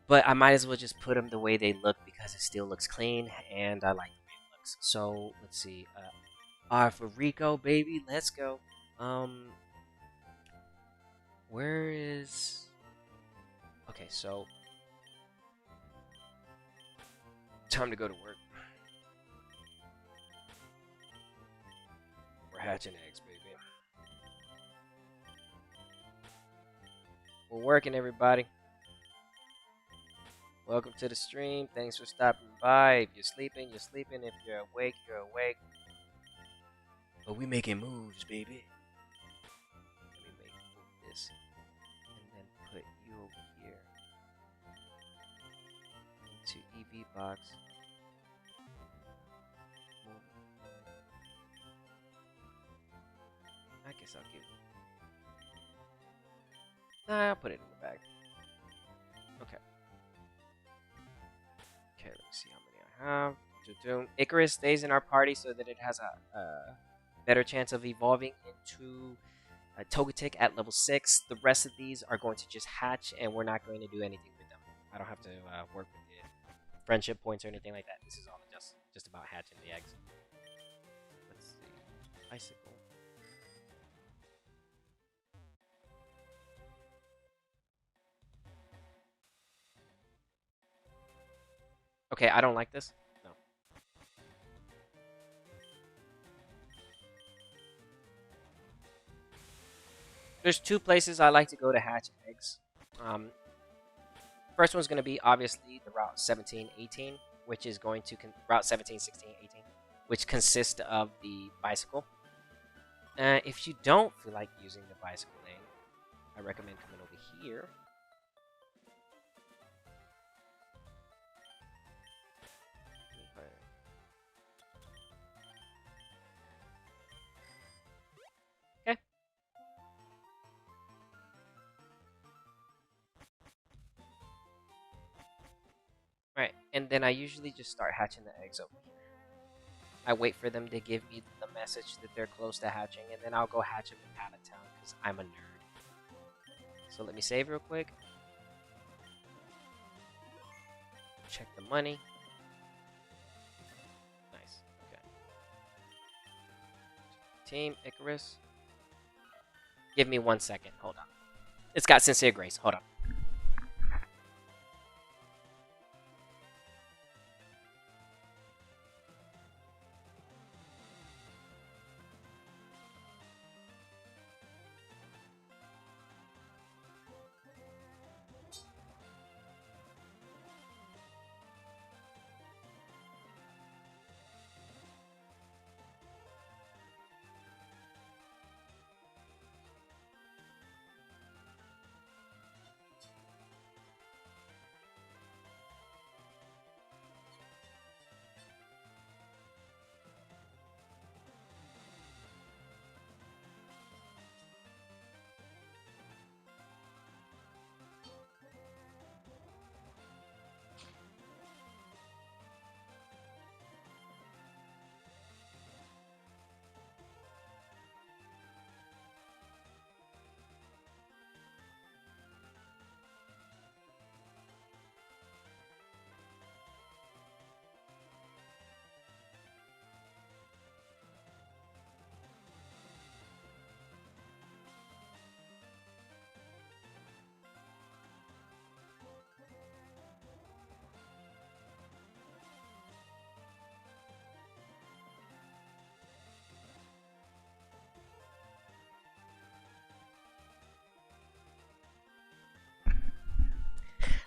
But I might as well just put them the way they look because it still looks clean, and I like the way it looks. So let's see. For Rico, baby, let's go. Where is? Okay, so time to go to work. We're hatching eggs, baby. We're working, everybody. Welcome to the stream. Thanks for stopping by. If you're sleeping, you're sleeping. If you're awake, you're awake. But we making moves, baby. Let me move this. And then put you over here. Into EV box. I guess I'll give it. Nah, I'll put it in the bag. Okay. Okay, let me see how many I have. Icarus stays in our party so that it has a better chance of evolving into a Togetic at level 6. The rest of these are going to just hatch, and we're not going to do anything with them. I don't have to work with the friendship points or anything like that. This is all just about hatching the eggs. Let's see. Icicle. Okay, I don't like this. No. There's two places I like to go to hatch eggs. First one's going to be obviously the Route 17, 18, which is going to Route 17, 16, 18, which consists of the bicycle. If you don't feel like using the bicycle lane, I recommend coming over here. Okay. Alright, and then I usually just start hatching the eggs over here. I wait for them to give me the message that they're close to hatching, and then I'll go hatch them in out of town because I'm a nerd. So let me save real quick. Check the money. Nice. Okay. Team Icarus. Give me 1 second. Hold on. It's got Sincere Grace. Hold on.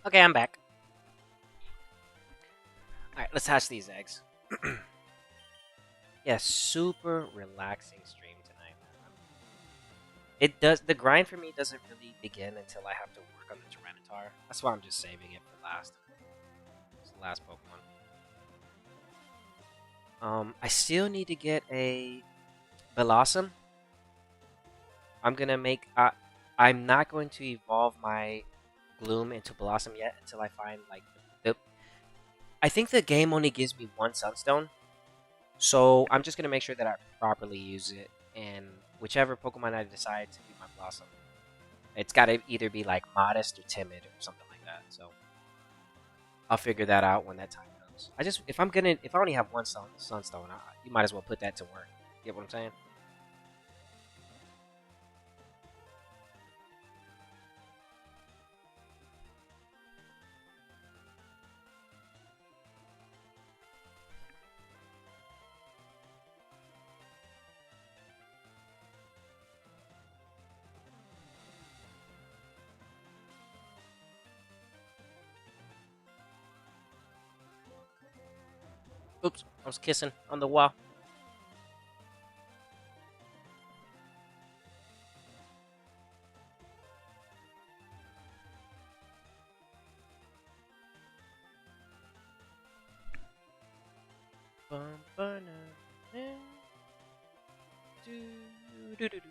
Okay, I'm back. Alright, let's hatch these eggs. Yeah, super relaxing stream tonight. It does the grind for me doesn't really begin until I have to work on the Tyranitar. That's why I'm just saving it for last. It's the last Pokemon. I still need to get a Blossom. I'm gonna make. I'm not going to evolve my Gloom into Blossom yet until I find like the. I think the game only gives me one Sunstone, so I'm just gonna make sure that I properly use it, and whichever Pokemon I decide to be my Blossom, It's got to either be like modest or timid or something like that. So I'll figure that out when that time comes. If I only have one sunstone, you might as well put that to work. Get what I'm saying? Oops, I was kissing on the wall. Bum, ba, na, na, do, do, do, do.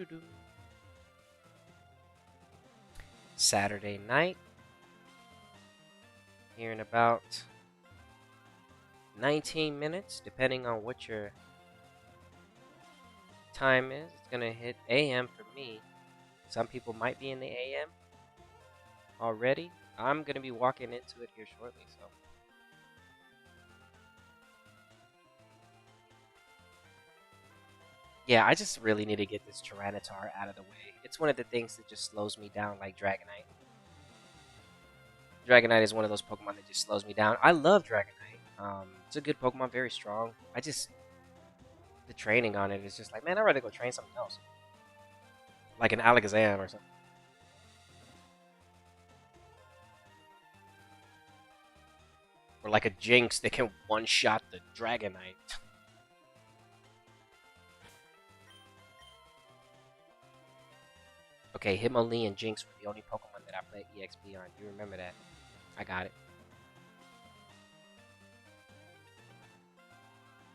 Do. Saturday night. Here in about 19 minutes, depending on what your time is. It's gonna hit AM for me. Some people might be in the AM already. I'm gonna be walking into it here shortly, so. Yeah, I just really need to get this Tyranitar out of the way. It's one of the things that just slows me down like Dragonite. Dragonite is one of those Pokemon that just slows me down. I love Dragonite. It's a good Pokemon, very strong. The training on it is just like, man, I'd rather go train something else. Like an Alakazam or something. Or like a Jinx that can one-shot the Dragonite. Okay, Hitmonlee and Jinx were the only Pokemon that I played EXP on. You remember that? I got it.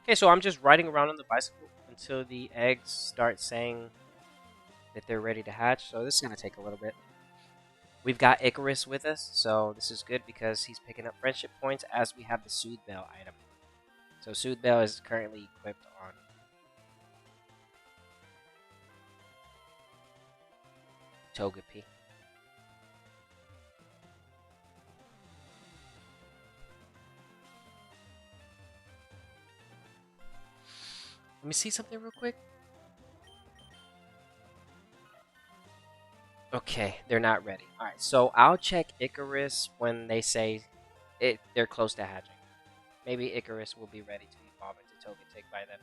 Okay, so I'm just riding around on the bicycle until the eggs start saying that they're ready to hatch. So this is going to take a little bit. We've got Icarus with us, so this is good because he's picking up friendship points as we have the Soothe Bell item. So Soothe Bell is currently equipped on Togepi. Let me see something real quick. Okay, they're not ready. Alright, so I'll check Icarus when they say they're close to hatching. Maybe Icarus will be ready to evolve into Togetic by then.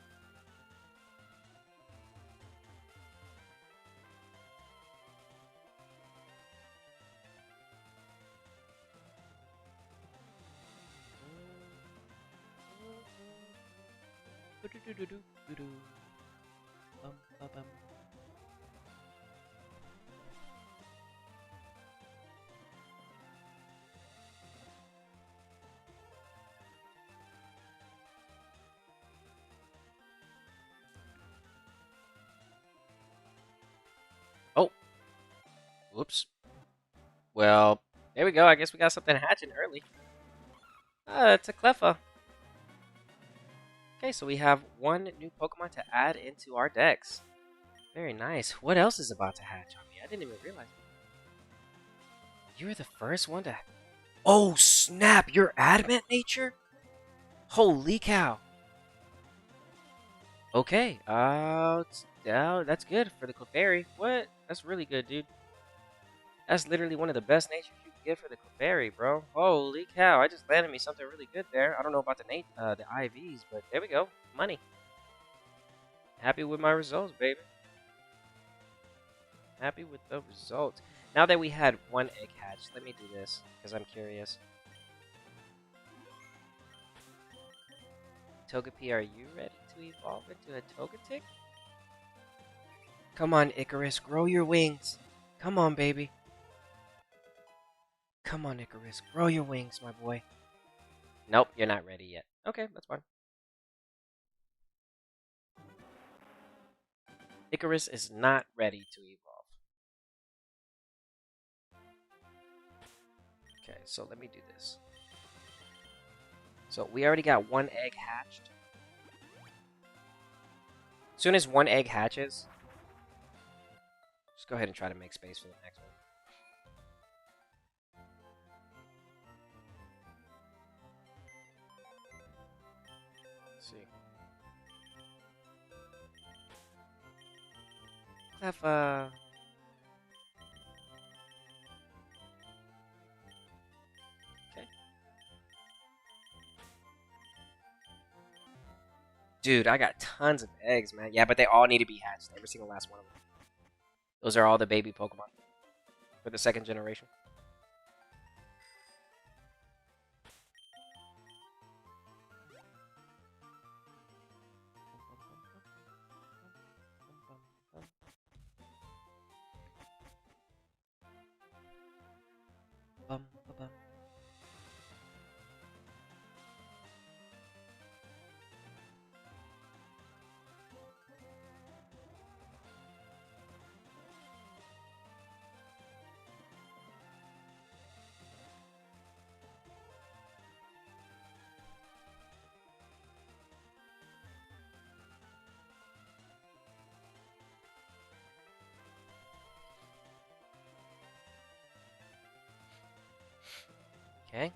Oh, whoops. Well, there we go. I guess we got something hatching early. It's a Cleffa. Okay, so we have one new Pokemon to add into our decks. Very nice. What else is about to hatch on me? I didn't even realize. You're the first one to... Oh, snap! You're Adamant Nature? Holy cow. Okay, that's good for the Clefairy. What? That's really good, dude. That's literally one of the best natures you can get for the Clefairy, bro. Holy cow, I just landed me something really good there. I don't know about the IVs, but there we go. Money. Happy with my results, baby. Happy with the results. Now that we had one egg hatch, let me do this, because I'm curious. Togepi, are you ready to evolve into a Togetic? Come on, Icarus, grow your wings. Come on, baby. Come on, Icarus. Grow your wings, my boy. Nope, you're not ready yet. Okay, that's fine. Icarus is not ready to evolve. Okay, so let me do this. So we already got one egg hatched. As soon as one egg hatches, just go ahead and try to make space for the next one. Let's see. Clever. Okay. Dude, I got tons of eggs, man. Yeah, but they all need to be hatched. Every single last one of them. Those are all the baby Pokemon for the second generation. Okay.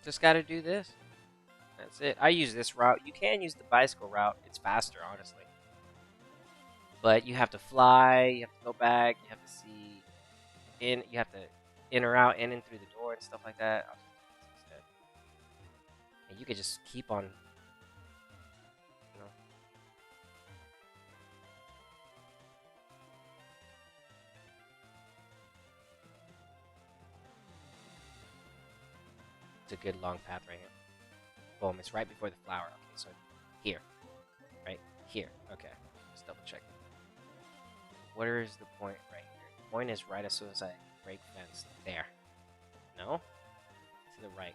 Just gotta do this. That's it. I use this route. You can use the bicycle route. It's faster, honestly. But you have to fly, you have to go back, you have to see in, you have to in or out, in and through the door and stuff like that. I'll just do this instead. And you could just keep on, you know. It's a good long path right here. Boom, it's right before the flower. Okay, so here. Right? Here. Okay. Let's double check. Where is the point right here? The point is right as soon as I break fence. There. No? To the right.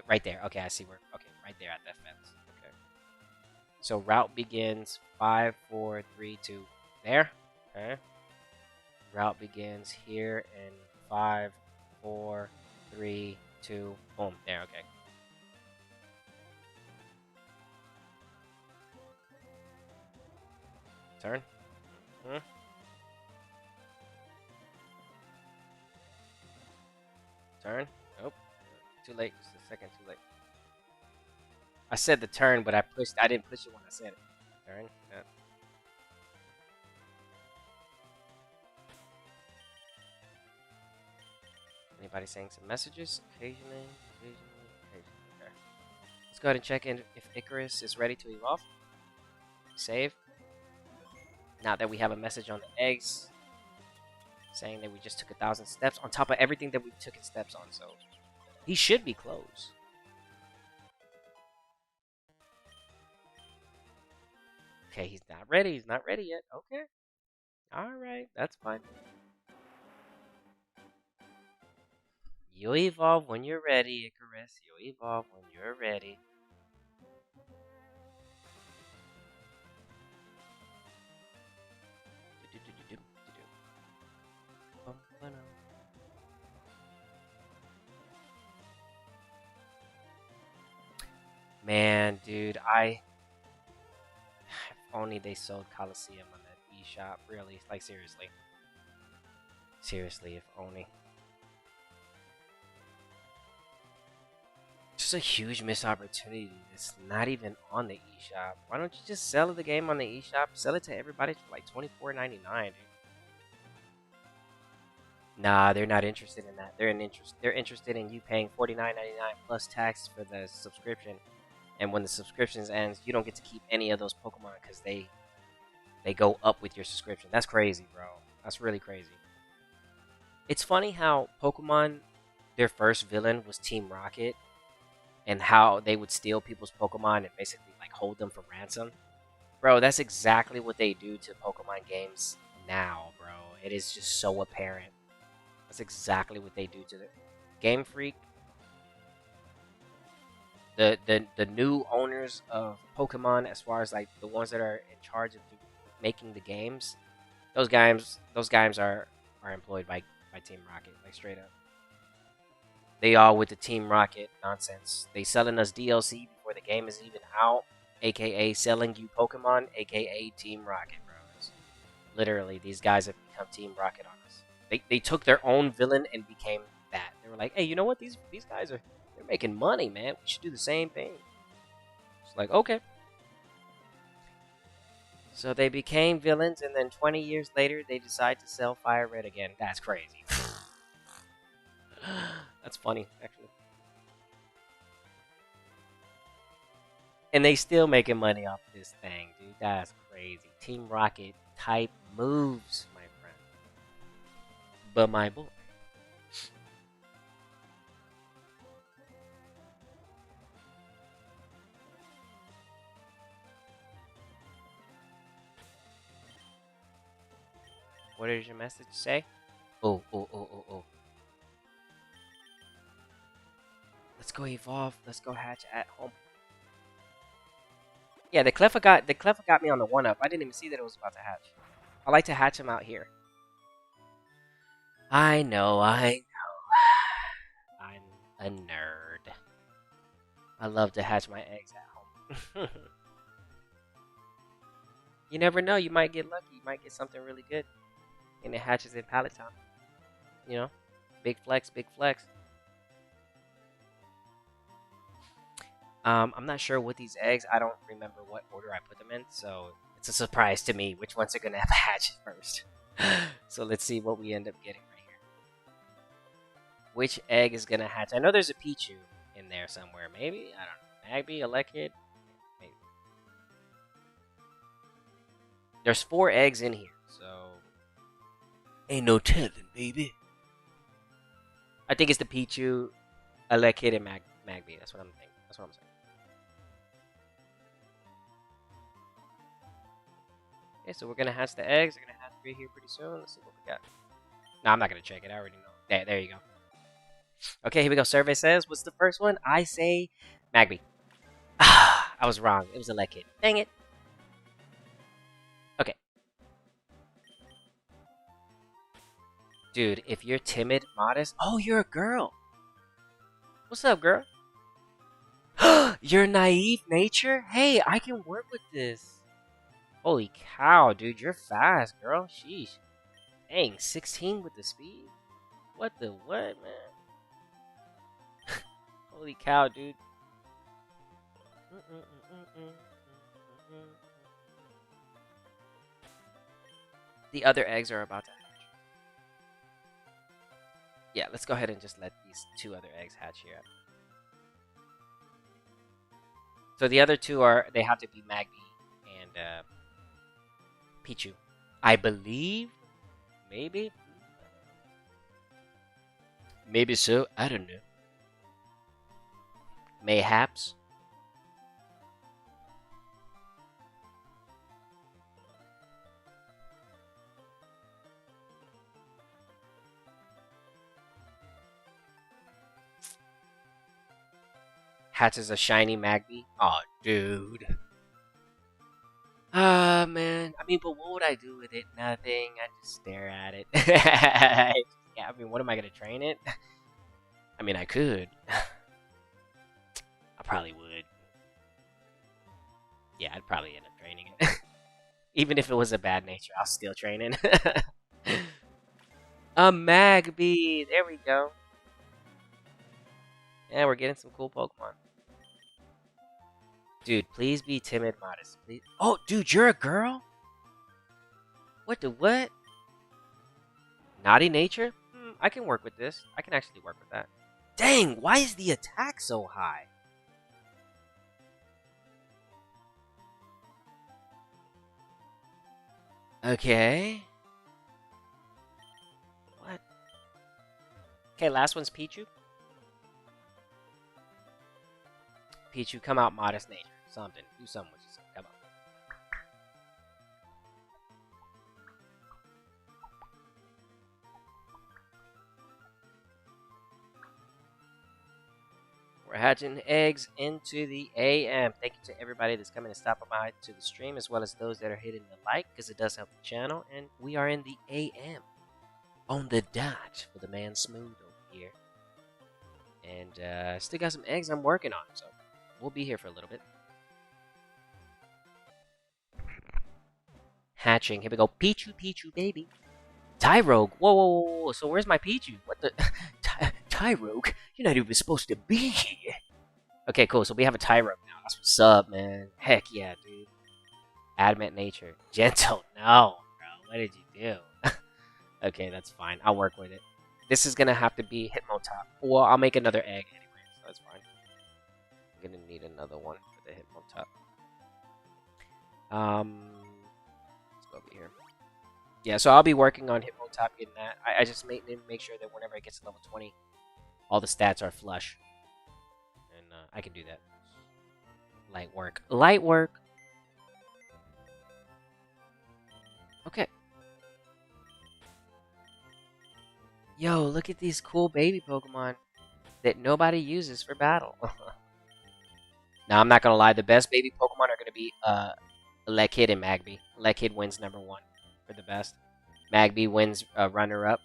Right there. Okay, I see where. Okay, right there at that fence. Okay. So route begins 5, 4, 3, 2. There. Okay. Route begins here in 5, 4, 3, 2. Boom. There. Okay. Turn. Turn. Nope. Too late. Just a second too late. I said the turn, but I didn't push it when I said it. Turn. Yeah. Anybody saying some messages? Occasionally. Okay. Let's go ahead and check in if Icarus is ready to evolve. Save. Now that we have a message on the eggs saying that we just took 1,000 steps on top of everything that we took steps on, so he should be close. Okay, he's not ready. He's not ready yet. Okay. Alright, that's fine. You'll evolve when you're ready, Icarus. You'll evolve when you're ready. Man, dude, if only they sold Coliseum on that eShop. Really, like seriously. Seriously, if only. Just a huge missed opportunity. It's not even on the eShop. Why don't you just sell the game on the eShop? Sell it to everybody for like $24.99, dude. Nah, they're not interested in that. They're interested in you paying $49.99 plus tax for the subscription. And when the subscriptions ends, you don't get to keep any of those Pokemon because they go up with your subscription. That's crazy, bro. That's really crazy. It's funny how Pokemon, their first villain was Team Rocket, and how they would steal people's Pokemon and basically like hold them for ransom. Bro, that's exactly what they do to Pokemon games now, bro. It is just so apparent. That's exactly what they do to the Game Freak. The new owners of Pokemon, as far as like the ones that are in charge of making the games, those guys are employed by Team Rocket, like straight up. They all with the Team Rocket nonsense. They selling us DLC before the game is even out, aka selling you Pokemon, aka Team Rocket, bro. Literally, these guys have become Team Rocket on us. They took their own villain and became that. They were like, hey, you know what? These guys they're making money, man. We should do the same thing. It's like, okay. So they became villains, and then 20 years later, they decide to sell Fire Red again. That's crazy. That's funny, actually. And they still making money off this thing, dude. That's crazy. Team Rocket type moves, my friend. But my boy. What does your message say? Oh, oh, oh, oh, oh. Let's go evolve. Let's go hatch at home. Yeah, the Cleffa got me on the 1-up. I didn't even see that it was about to hatch. I like to hatch him out here. I know. I'm a nerd. I love to hatch my eggs at home. You never know. You might get lucky. You might get something really good. And it hatches in pallet time. You know? Big flex, big flex. I'm not sure what these eggs, I don't remember what order I put them in, so it's a surprise to me which ones are going to have hatched first. So let's see what we end up getting right here. Which egg is going to hatch? I know there's a Pichu in there somewhere. Maybe? I don't know. Magby, Elekid? Maybe. There's 4 eggs in here, so... Ain't no telling, baby. I think it's the Pichu, Elekid, and Magby. That's what I'm thinking. That's what I'm saying. Okay, so we're gonna hatch the eggs. They're gonna hatch right here pretty soon. Let's see what we got. No, I'm not gonna check it. I already know. There you go. Okay, here we go. Survey says, what's the first one? I say Magby. I was wrong. It was a Lekid. Dang it. Okay. Dude, if you're timid, modest... Oh, you're a girl. What's up, girl? You're naive nature? Hey, I can work with this. Holy cow, dude. You're fast, girl. Sheesh. Dang, 16 with the speed? What the what, man? Holy cow, dude. The other eggs are about to hatch. Yeah, let's go ahead and just let these 2 other eggs hatch here. So the other 2 are, they have to be Magby and Pichu. I believe? Maybe? Maybe so. I don't know. Mayhaps. Hatches a shiny Magby. Oh, dude. Ah, man. I mean, but what would I do with it? Nothing. I just stare at it. Yeah, I mean, what am I going to train it? I mean, I could. I probably would. Yeah, I'd probably end up training it. Even if it was a bad nature, I'll still train it. A Magby! There we go. Yeah, we're getting some cool Pokemon. Dude, please be timid, modest. Please. Oh, dude, you're a girl? What the what? Naughty nature? I can work with this. I can actually work with that. Dang, why is the attack so high? Okay. What? Okay, last one's Pichu. Pichu, come out, modest nature. Something. Do something with yourself. Come on. We're hatching eggs into the AM. Thank you to everybody that's coming and stopping by to the stream, as well as those that are hitting the like, because it does help the channel. And we are in the AM. On the dot for the man Smooth over here. And still got some eggs I'm working on, so we'll be here for a little bit. Hatching. Here we go. Pichu, Pichu, baby. Tyrogue. Whoa, whoa, whoa, whoa. So where's my Pichu? What the? Tyrogue? You're not even supposed to be here. Okay, cool. So we have a Tyrogue now. That's what's up, man. Heck yeah, dude. Adamant nature. Gentle. No, bro. What did you do? Okay, that's fine. I'll work with it. This is going to have to be Hitmontop. Well, I'll make another egg anyway, so that's fine. I'm going to need another one for the Hitmontop. Let's go over here. Yeah, so I'll be working on Hitmontop, getting that. I just need to make sure that whenever it gets to level 20, all the stats are flush. And I can do that. Light work. Light work! Okay. Yo, look at these cool baby Pokemon that nobody uses for battle. Now, I'm not gonna lie, the best baby Pokemon are gonna be Lekid and Magby. Lekid wins #1 for the best. Magby wins runner-up.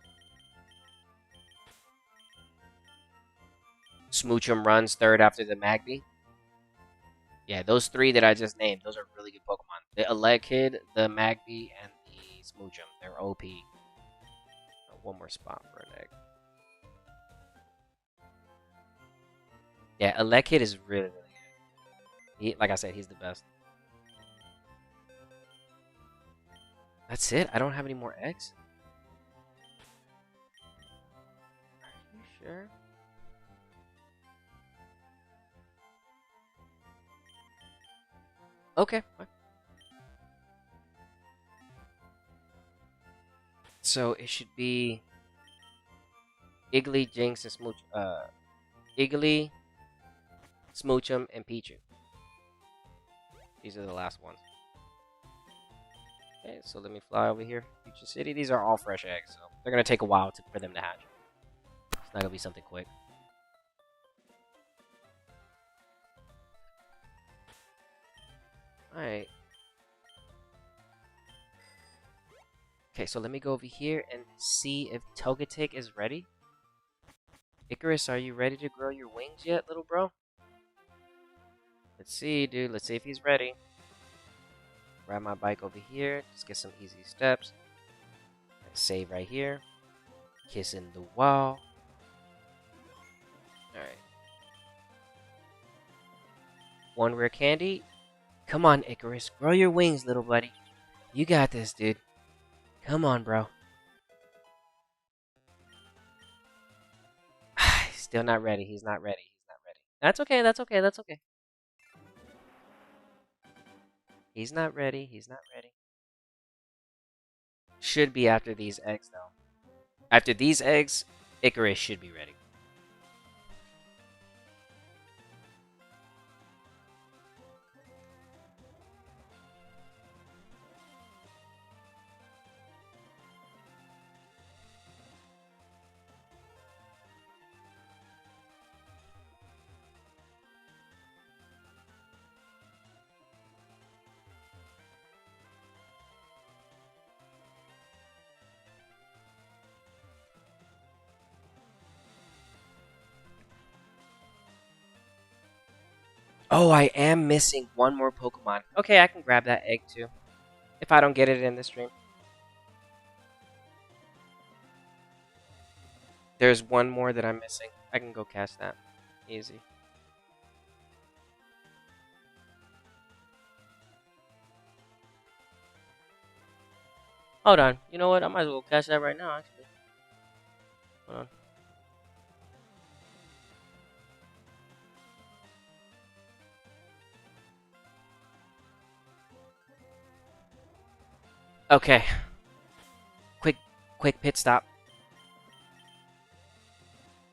Smoochum runs third after the Magby. Yeah, those three that I just named, those are really good Pokemon. The Lekid, the Magby, and the Smoochum. They're OP. One more spot for an egg. Yeah, Lekid is really, really good. Like I said, he's the best. That's it? I don't have any more eggs? Are you sure? Okay, fine. So it should be Iggly, Jinx, and Smooch. Iggly, Smoochum, and Pichu. These are the last ones. Okay, so let me fly over here. Future City. These are all fresh eggs, so they're gonna take a while for them to hatch. It's not gonna be something quick. Alright. Okay, so let me go over here and see if Togetic is ready. Icarus, are you ready to grow your wings yet, little bro? Let's see, dude. Let's see if he's ready. Grab my bike over here. Just get some easy steps. And save right here. Kissing the wall. Alright. One rare candy. Come on, Icarus. Grow your wings, little buddy. You got this, dude. Come on, bro. Still not ready. He's not ready. He's not ready. That's okay. That's okay. That's okay. He's not ready. He's not ready. Should be after these eggs, though. After these eggs, Icarus should be ready. Oh, I am missing one more Pokemon. Okay, I can grab that egg too. If I don't get it in the stream. There's one more that I'm missing. I can go catch that. Easy. Hold on. You know what? I might as well catch that right now, actually. Hold on. Okay. Quick pit stop.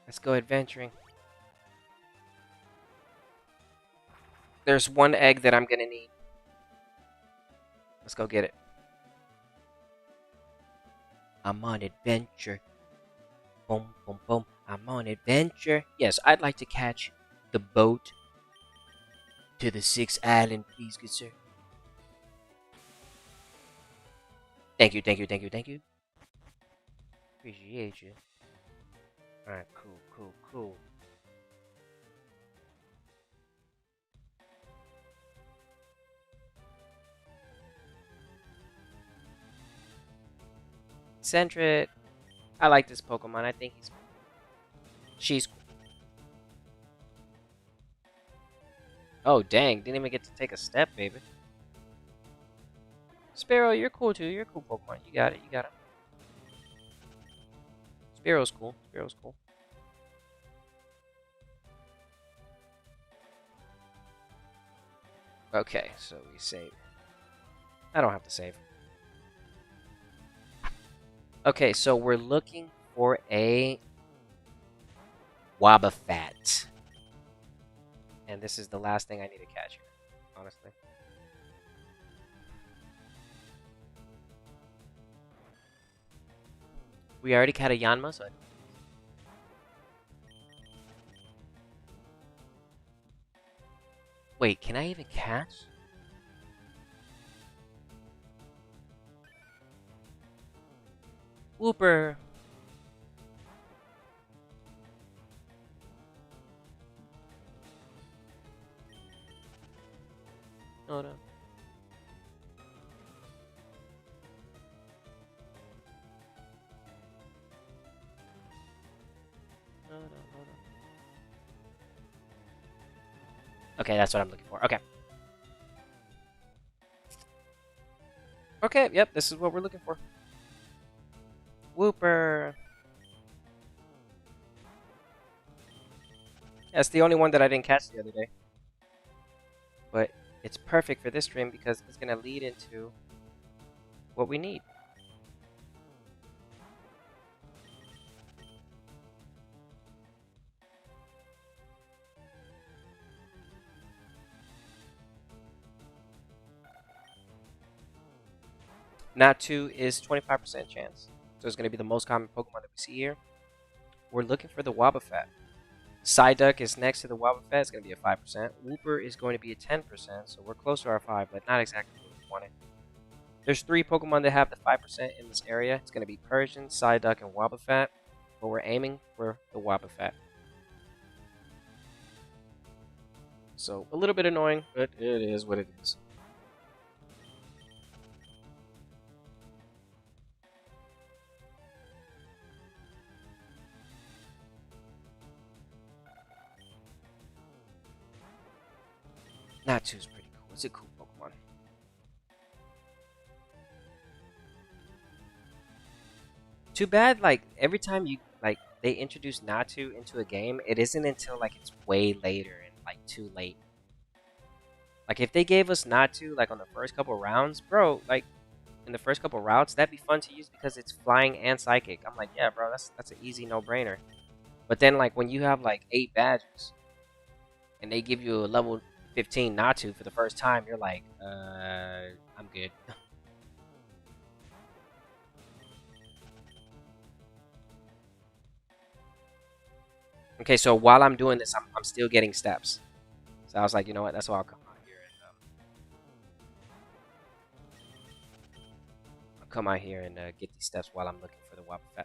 Let's go adventuring. There's one egg that I'm gonna need. Let's go get it. I'm on adventure. Boom, boom, boom. I'm on adventure. Yes, I'd like to catch the boat to the 6th island, please, good sir? Thank you, thank you, thank you, thank you. Appreciate you. Alright, cool, cool, cool. Centric. I like this Pokemon. I think he's cool. She's cool. Oh, dang. Didn't even get to take a step, baby. Sparrow, you're cool, too. You're a cool Pokemon. You got it. You got it. Sparrow's cool. Sparrow's cool. Okay, so we save. I don't have to save. Okay, so we're looking for a Wobbuffet. And this is the last thing I need to catch here, honestly. We already caught a Yanma, so wait, can I even catch? Whooper! Hold on. Hold on, hold on. Okay, that's what I'm looking for. Okay. Okay, yep, this is what we're looking for. Whooper! That's the only one that I didn't catch the other day. But it's perfect for this stream because it's going to lead into what we need. Natu is 25% chance. So it's going to be the most common Pokemon that we see here. We're looking for the Wobbuffet. Psyduck is next to the Wobbuffet. It's going to be a 5%. Whooper is going to be a 10%. So we're close to our 5, but not exactly what we wanted. There's 3 Pokemon that have the 5% in this area. It's going to be Persian, Psyduck, and Wobbuffet. But we're aiming for the Wobbuffet. So a little bit annoying, but it is what it is. Natu's pretty cool. It's a cool Pokemon. Too bad, like, every time you, like, they introduce Natu into a game, it isn't until, like, it's way later and, like, too late. Like, if they gave us Natu, like, on the first couple rounds, bro, like, in the first couple routes, that'd be fun to use because it's flying and psychic. I'm like, yeah, bro, that's an easy no-brainer. But then, like, when you have, like, 8 badges, and they give you a level 15 Natu for the first time, you're like, I'm good. Okay, so while I'm doing this, I'm still getting steps. So I was like, you know what? That's why I'll come out here and get these steps while I'm looking for the Wobbuffet.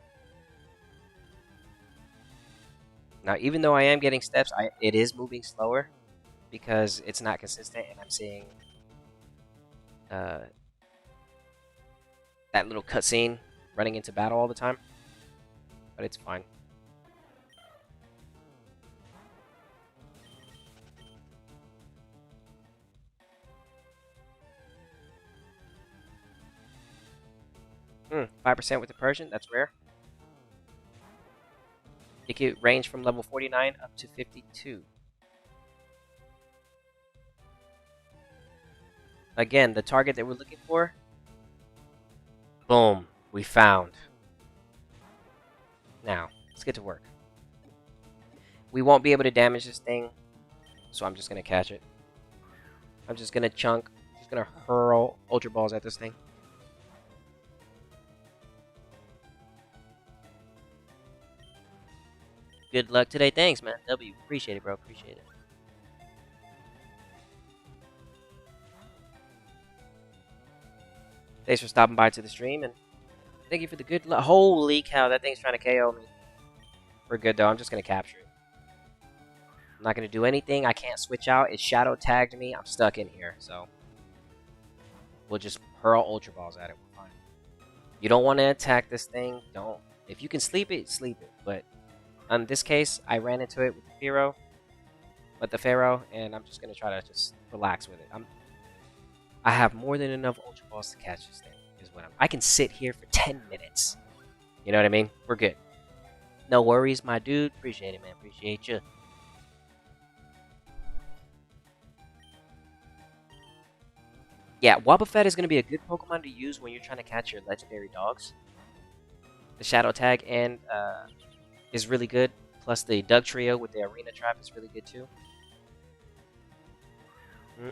Now, even though I am getting steps, it is moving slower because it's not consistent, and I'm seeing that little cutscene running into battle all the time. But it's fine. Hmm, 5% with the Persian, that's rare. It can range from level 49 up to 52. Again, the target that we're looking for. Boom, we found. Now, let's get to work. We won't be able to damage this thing, so I'm just going to catch it. I'm just going to chunk, just going to hurl Ultra Balls at this thing. Good luck today. Thanks, man. W. Appreciate it, bro. Appreciate it. Thanks for stopping by to the stream, and thank you for the good luck. Holy cow, that thing's trying to KO me. We're good, though. I'm just going to capture it. I'm not going to do anything. I can't switch out. It shadow tagged me. I'm stuck in here, so we'll just hurl Ultra Balls at it. We're fine. You don't want to attack this thing. Don't. If you can sleep it, sleep it. But in this case, I ran into it with the Pharaoh, and I'm just going to try to just relax with it. I have more than enough Ultra Balls to catch this thing. I can sit here for 10 minutes. You know what I mean? We're good. No worries, my dude. Appreciate it, man. Appreciate you. Yeah, Wobbuffet is going to be a good Pokemon to use when you're trying to catch your legendary dogs. The Shadow Tag and is really good. Plus the Doug Trio with the Arena Trap is really good too.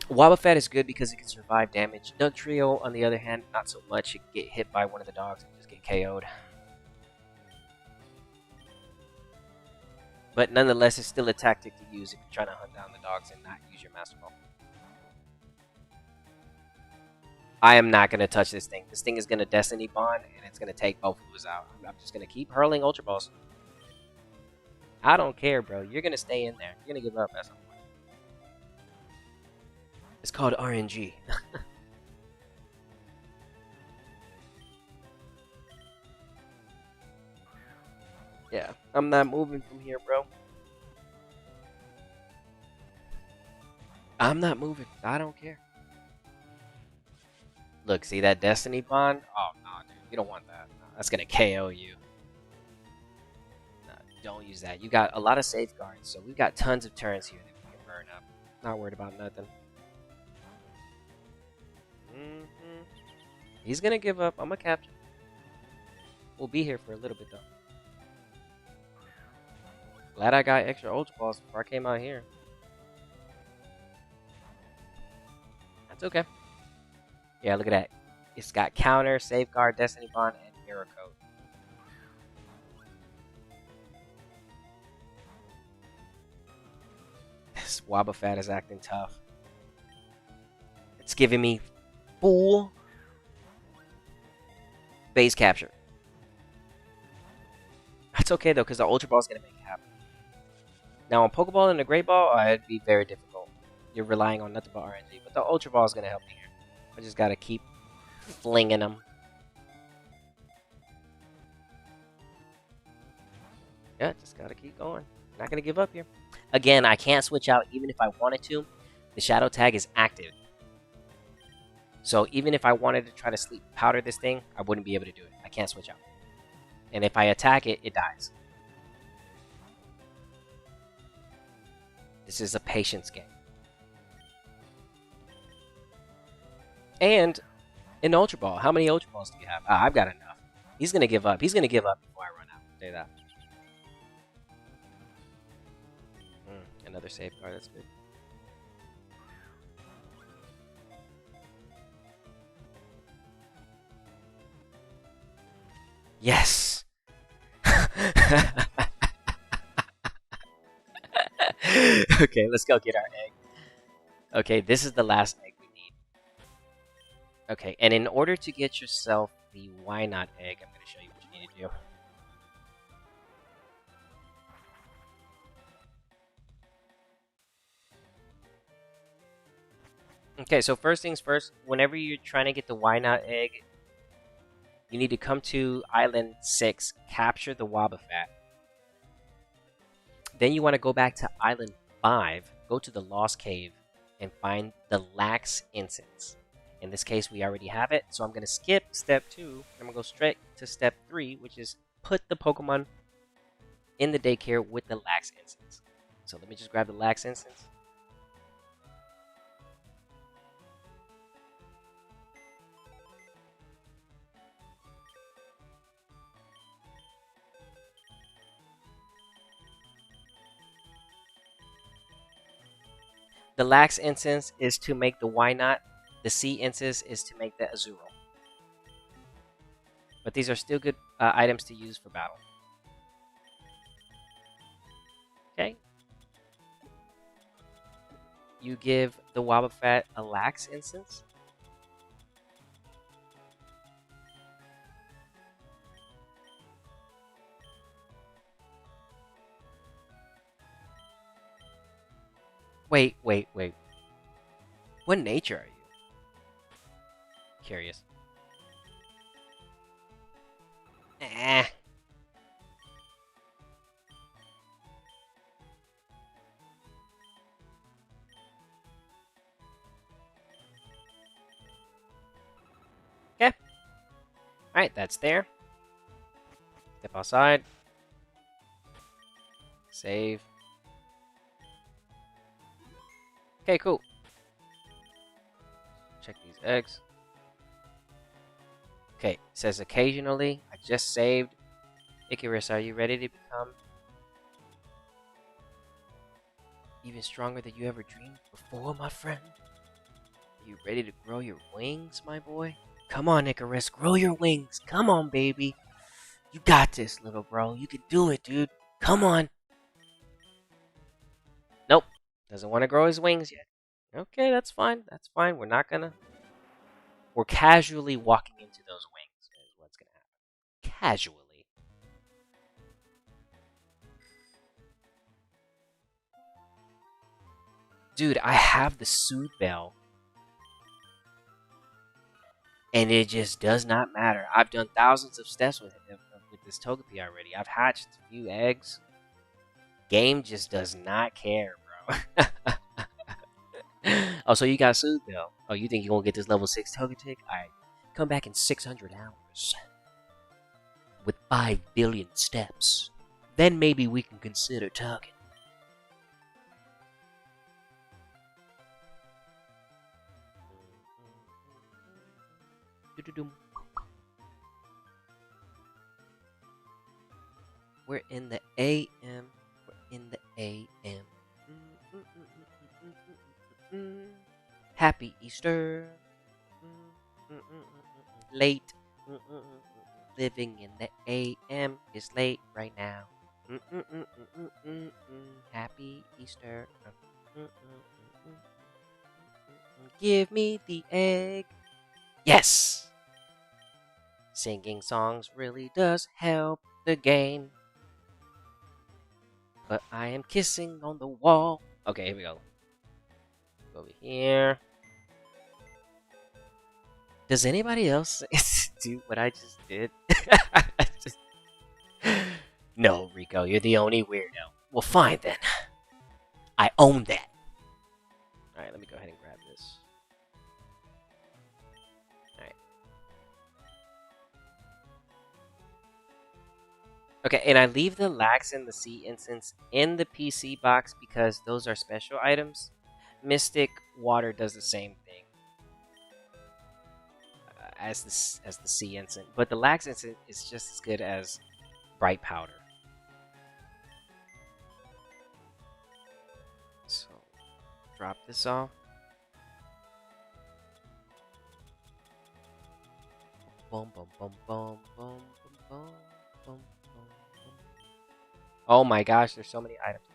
Wobbuffet is good because it can survive damage. Doug Trio, on the other hand, not so much. It can get hit by one of the dogs and just get KO'd. But nonetheless, it's still a tactic to use if you're trying to hunt down the dogs and not use your Master Ball. I am not going to touch this thing. This thing is going to Destiny Bond, and it's going to take both of us out. I'm just going to keep hurling Ultra Balls. I don't care, bro. You're going to stay in there. You're going to give up at some point. It's called RNG. Yeah, I'm not moving from here, bro. I'm not moving. I don't care. Look, see that Destiny Bond? Oh, no, dude. You don't want that. No, that's going to KO you. No, don't use that. You got a lot of safeguards, so we've got tons of turns here that we can burn up. Not worried about nothing. He's going to give up. I'm going to capture. We'll be here for a little bit, though. Glad I got extra Ultra Balls before I came out here. That's okay. Yeah, look at that. It's got Counter, Safeguard, Destiny Bond, and Mirror Code. This Wobbuffet is acting tough. It's giving me full base capture. That's okay, though, because the Ultra Ball is going to make it happen. Now, on Pokeball and the Great Ball, it'd be very difficult. You're relying on nothing but RNG, but the Ultra Ball is going to help you here. I just got to keep flinging them. Yeah, just got to keep going. Not going to give up here. Again, I can't switch out even if I wanted to. The Shadow Tag is active. So even if I wanted to try to sleep powder this thing, I wouldn't be able to do it. I can't switch out. And if I attack it, it dies. This is a patience game. And an Ultra Ball. How many Ultra Balls do you have? I've got enough. He's going to give up. He's going to give up before I run out. I'll say that. Another safeguard. That's good. Yes! Okay, let's go get our egg. Okay, this is the last egg we need. Okay, and in order to get yourself the why not egg, I'm going to show you what you need to do. Okay, so first things first, whenever you're trying to get the why not egg, you need to come to Island 6, capture the Wobbuffet. Then you want to go back to Island 5, go to the Lost Cave, and find the Lax Incense. In this case, we already have it, so I'm going to skip step 2. I'm going to go straight to step 3, which is put the Pokemon in the daycare with the Lax Incense. So let me just grab the Lax Incense. The Lax Incense is to make the Why Not. The Sea Incense is to make the Azuro. But these are still good items to use for battle. Okay. You give the Wobbuffet a Lax Incense. Wait, wait, wait. What nature are you? Curious. Eh. Okay. Alright, that's there. Step outside. Save. Okay, cool. Check these eggs. Okay, it says occasionally. I just saved. Icarus, are you ready to become even stronger than you ever dreamed before, my friend? Are you ready to grow your wings, my boy? Come on, Icarus, grow your wings. Come on, baby. You got this, little bro. You can do it, dude. Come on. Nope. Doesn't want to grow his wings yet. Okay, that's fine. That's fine. We're not gonna. We're casually walking into those wings. Is what's gonna happen. Casually. Dude, I have the soothe bell, and it just does not matter. I've done thousands of steps with it, with this Togepi already. I've hatched a few eggs. Game just does not care, bro. Oh, so you got soothe bell. Oh, you think you're gonna get this level 6 Togetic? Alright. Come back in 600 hours. With 5 billion steps. Then maybe we can consider talking. We're in the AM. We're in the AM. Happy Easter. Late. Living in the AM is late right now. Happy Easter. Give me the egg. Yes! Singing songs really does help the game. But I am kissing on the wall. Okay, here we go. Over here. Does anybody else do what I just did? No, Rico, you're the only weirdo. Well, fine then. I own that. Alright, let me go ahead and grab this. Alright. Okay, and I leave the Lax and the Sea Incense in the PC box because those are special items. Mystic Water does the same thing as the Sea Incense, but the Lax Incense is just as good as Bright Powder. So, drop this off. Boom, boom, boom, boom, boom, boom, boom, boom, boom. Oh my gosh, there's so many items.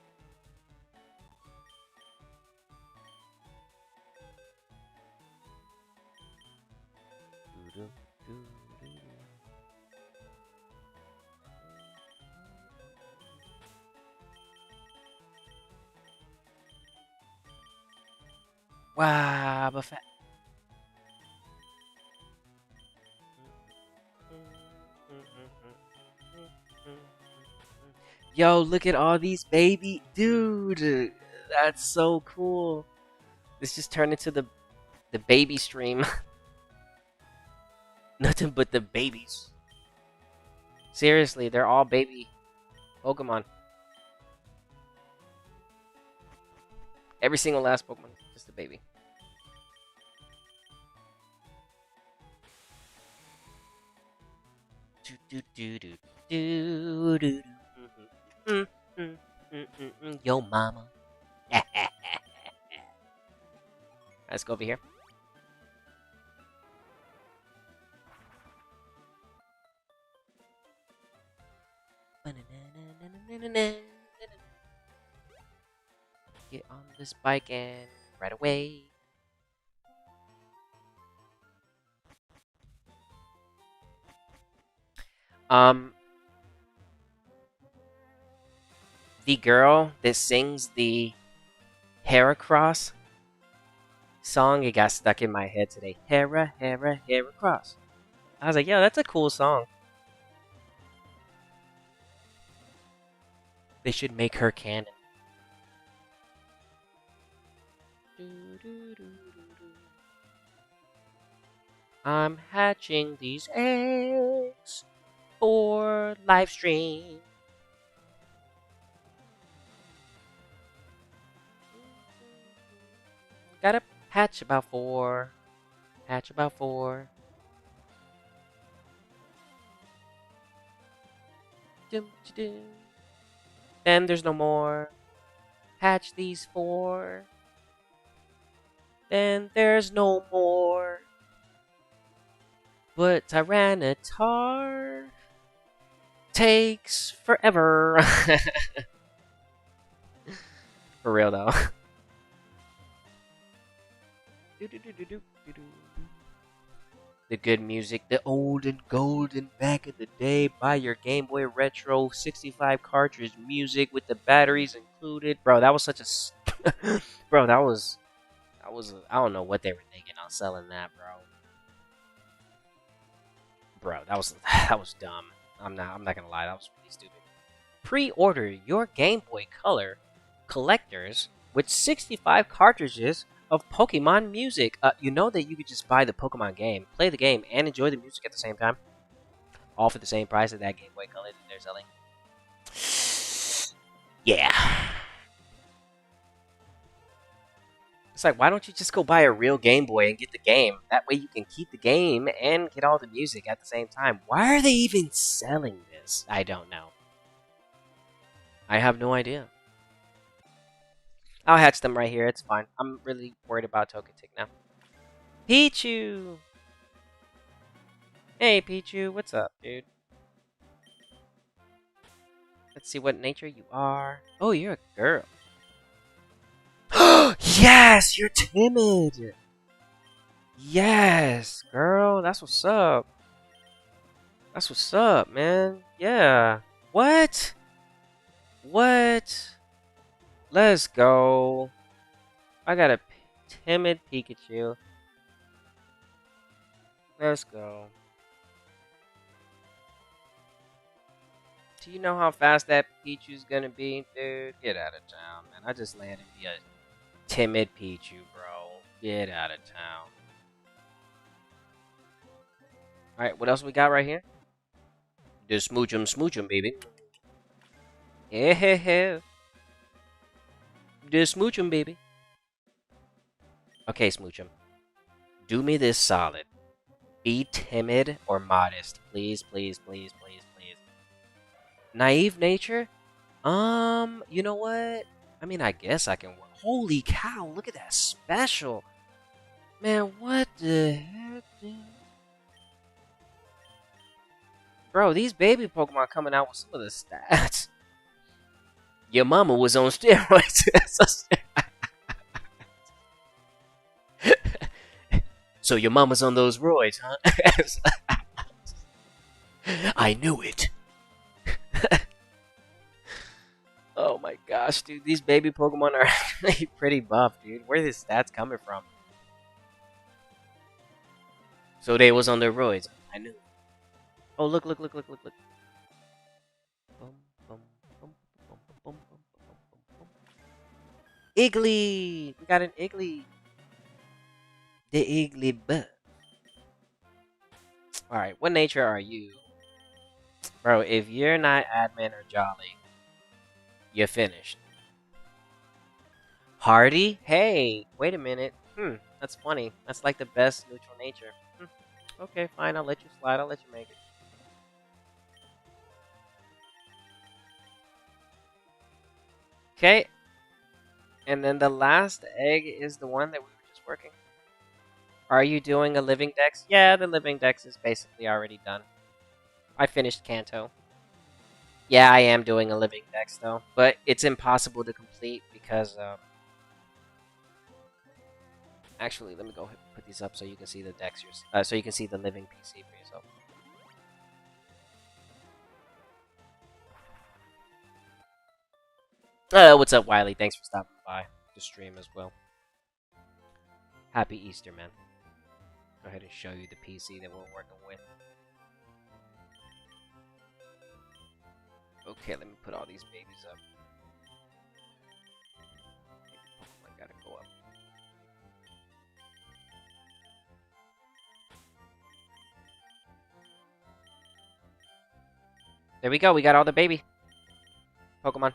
Wobbuffet. Yo, look at all these baby dude. That's so cool. This just turned into the baby stream. Nothing but the babies. Seriously, they're all baby Pokemon. Every single last Pokemon, just a baby. Yo, mama. Let's go over here. Get on this bike and right away. The girl that sings the Heracross song, it got stuck in my head today. Heracross. I was like, yo, that's a cool song. They should make her canon. I'm hatching these eggs for live stream. Gotta hatch about 4. Hatch about 4. Then there's no more. Hatch these 4. Then there's no more. But Tyranitar takes forever. For real though. The good music, the old and golden back in the day. Buy your Game Boy Retro 65 cartridge music with the batteries included. Bro, that was such a bro, that was I don't know what they were thinking on selling that, bro. Bro, that was dumb. I'm not gonna lie, that was really stupid. Pre-order your Game Boy Color collectors with 65 cartridges of Pokemon music. You know that you could just buy the Pokemon game, play the game, and enjoy the music at the same time. All for the same price of that Game Boy Color that they're selling. Yeah. It's like, why don't you just go buy a real Game Boy and get the game? That way you can keep the game and get all the music at the same time. Why are they even selling this? I don't know. I have no idea. I'll hatch them right here. It's fine. I'm really worried about Togetic now. Pichu! Hey, Pichu. What's up, dude? Let's see what nature you are. Oh, you're a girl. Yes! You're timid! Yes, girl. That's what's up. That's what's up, man. Yeah. What? What? Let's go. I got a timid Pikachu. Let's go. Do you know how fast that Pichu's gonna be, dude? Get out of town, man. I just landed me a timid Pichu, bro. Get out of town. Alright, what else we got right here? The Smoochum, baby. Yeah. The Smoochum, baby. Okay, Smoochum. Do me this solid. Be timid or modest. Please, please, please, please, please. Naive nature? You know what? I mean, I guess I can work. Holy cow, look at that special. Man, what the heck, dude? Bro, these baby Pokemon coming out with some of the stats. Your mama was on steroids. So your mama's on those roids, huh? I knew it. Oh my gosh, dude. These baby Pokemon are actually pretty buff, dude. Where are these stats coming from? So they was on their roids. I knew. Oh, look. Iggly! We got an Iggly. The Igglybuff. Alright, what nature are you? Bro, if you're not admin or jolly, you're finished. Hardy? Hey, wait a minute. That's funny. That's like the best neutral nature. Okay, fine, I'll let you slide. I'll let you make it. Okay. And then the last egg is the one that we were just working. Are you doing a living dex? Yeah, the living dex is basically already done. I finished Kanto. Yeah, I am doing a living dex though, but it's impossible to complete because actually, let me go ahead and put these up so you can see the dex, so you can see the living PC for yourself. What's up, Wiley? Thanks for stopping by. the stream as well. Happy Easter, man. Go ahead and show you the PC that we're working with. Okay, let me put all these babies up. I gotta go up. There we go. We got all the baby Pokemon.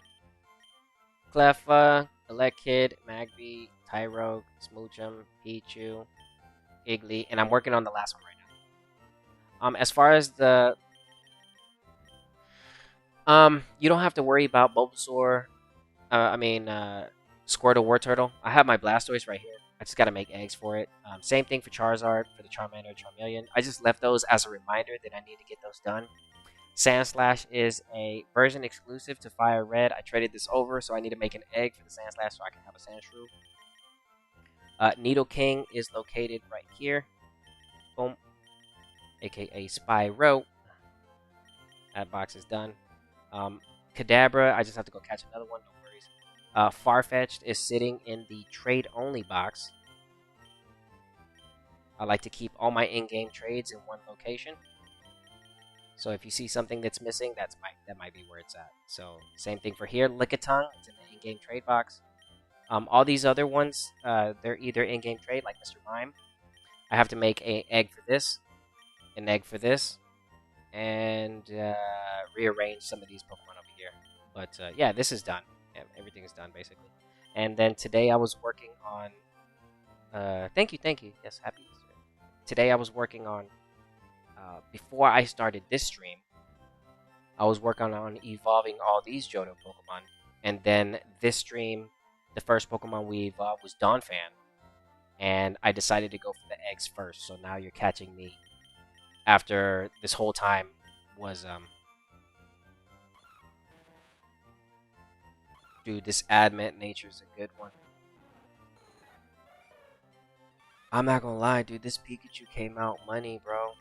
Cleffa, Elekid, Magby, Tyrogue, Smoochum, Pichu, Iggly, and I'm working on the last one right now. As far as the you don't have to worry about Bulbasaur. Squirtle, Wartortle. I have my Blastoise right here. I just gotta make eggs for it. Same thing for Charizard, for the Charmander, Charmeleon. I just left those as a reminder that I need to get those done. Sandslash is a version exclusive to Fire Red. I traded this over, so I need to make an egg for the Sandslash so I can have a Sandshrew. Nidoking is located right here. Boom. AKA Spyro. That box is done. Kadabra, I just have to go catch another one, no worries. Farfetch'd is sitting in the trade-only box. I like to keep all my in-game trades in one location. So if you see something that's missing, that might be where it's at. So same thing for here. Lickitung, it's in the in-game trade box. All these other ones, they're either in-game trade, like Mr. Mime. I have to make an egg for this, an egg for this, and rearrange some of these Pokemon over here. But yeah, this is done. Yeah, everything is done, basically. And then today I was working on... thank you. Yes, happy Easter. Today I was working on... before I started this stream, I was working on evolving all these Johto Pokemon. And then this stream, the first Pokemon we evolved was Donphan. And I decided to go for the eggs first. So now you're catching me after this whole time was... Dude, this Adamant Nature is a good one. I'm not gonna lie, dude. This Pikachu came out money, bro.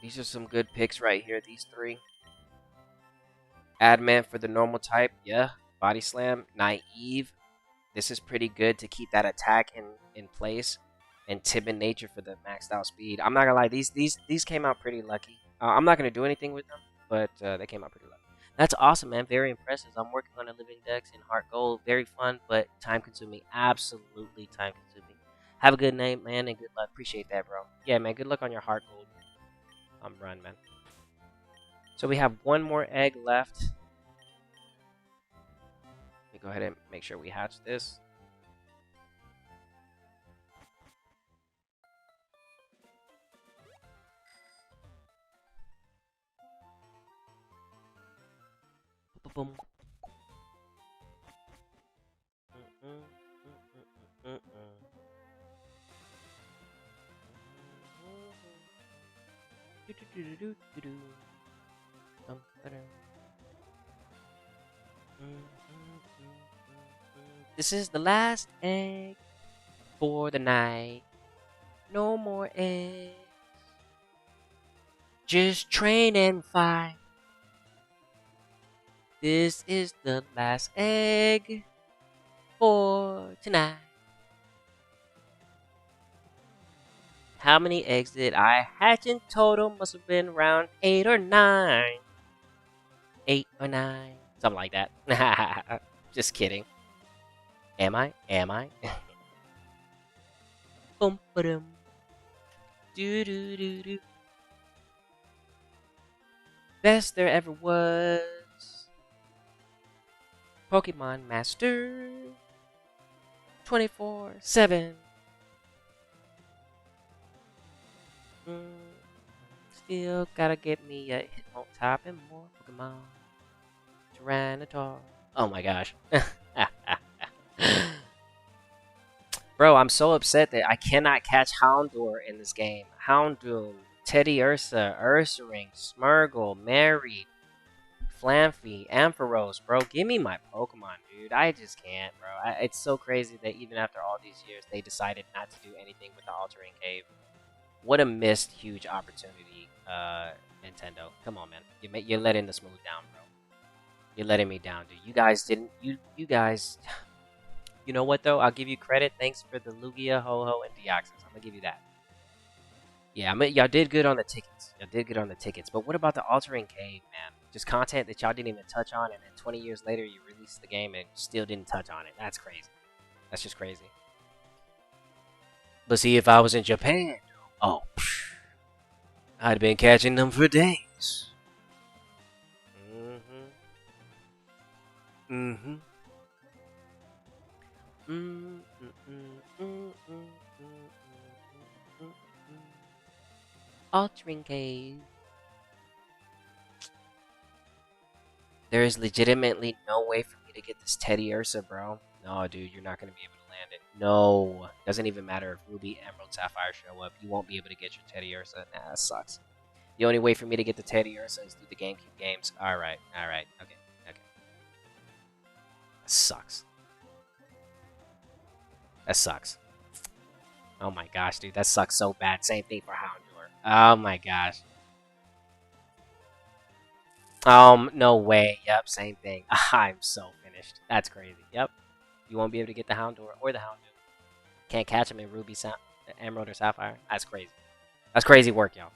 These are some good picks right here, these three. Adamant for the normal type, yeah. Body Slam, Naive. This is pretty good to keep that attack in place. And Timid Nature for the maxed out speed. I'm not gonna lie, these came out pretty lucky. I'm not gonna do anything with them, but they came out pretty lucky. That's awesome, man. Very impressive. I'm working on a living dex in Heart Gold. Very fun, but time consuming. Absolutely time consuming. Have a good night, man, and good luck. Appreciate that, bro. Yeah, man. Good luck on your Heart Gold run, man. So we have one more egg left. Let me go ahead and make sure we hatch this. Boom. This is the last egg for the night. No more eggs. Just train and fight. This is the last egg for tonight. How many eggs did I hatch in total? Must have been around 8 or 9. 8 or 9. Something like that. Just kidding. Am I? Boom, ba-dum. Do. Best there ever was. Pokemon Master. 24/7. Still gotta get me a Hitmontop and more Pokemon. Tyranitar. Oh my gosh. Bro, I'm so upset that I cannot catch Houndour in this game. Houndoom, Teddy Ursa, Ursaring, Smeargle, Mary, Flampy, Ampharos. Bro, give me my Pokemon, dude. I just can't, bro. It's so crazy that even after all these years, they decided not to do anything with the Altering Cave. What a missed huge opportunity, Nintendo. Come on, man. You're letting the smooth down, bro. You're letting me down, dude. You guys didn't. You guys. You know what though? I'll give you credit. Thanks for the Lugia, Ho-Ho, and Deoxys. I'm gonna give you that. Yeah, y'all did good on the tickets. Y'all did good on the tickets. But what about the altering cave, man? Just content that y'all didn't even touch on, and then 20 years later you released the game and still didn't touch on it. That's crazy. That's just crazy. But see, if I was in Japan, oh, I'd been catching them for days. Mm-hmm. Altering cave. There is legitimately no way for me to get this Teddy Ursa, bro. No, dude, you're not gonna be able to land it. No, doesn't even matter if Ruby, Emerald, Sapphire show up. You won't be able to get your Teddy Ursa. Nah, that sucks. The only way for me to get the Teddy Ursa is through the GameCube games. All right, okay. That sucks. That sucks. Oh my gosh, dude, that sucks so bad. Same thing for Houndour. Oh my gosh. No way. Yep, same thing. I'm so finished. That's crazy. Yep. You won't be able to get the Houndour or the Houndour. Can't catch him in Ruby, Emerald, or Sapphire. That's crazy. That's crazy work, y'all.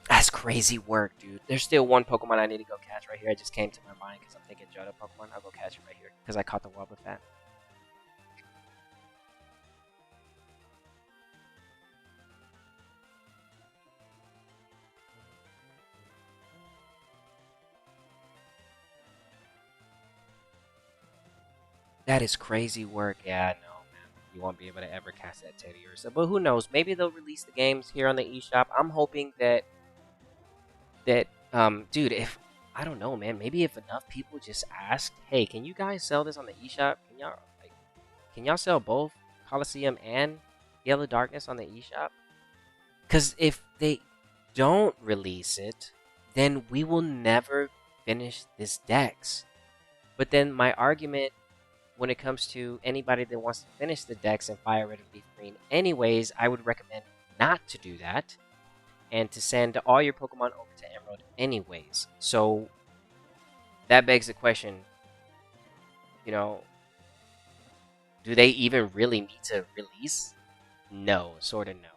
That's crazy work, dude. There's still one Pokemon I need to go catch right here. It just came to my mind because I'm thinking Johto Pokemon. I'll go catch it right here because I caught the Wobbuffet. That is crazy work. Yeah, I know, man. You won't be able to ever catch that Teddy Ursa. But who knows? Maybe they'll release the games here on the eShop. I'm hoping that dude, if I don't know, man, maybe if enough people just asked, hey, can you guys sell this on the eShop? Can y'all sell both Coliseum and Yellow Darkness on the eShop? Because if they don't release it, then we will never finish this Dex. But then my argument when it comes to anybody that wants to finish the Dex in Fire Red and Leaf Green anyways, I would recommend not to do that and to send all your Pokemon over to Emerald anyways. So that begs the question, you know, do they even really need to release? No, sort of no.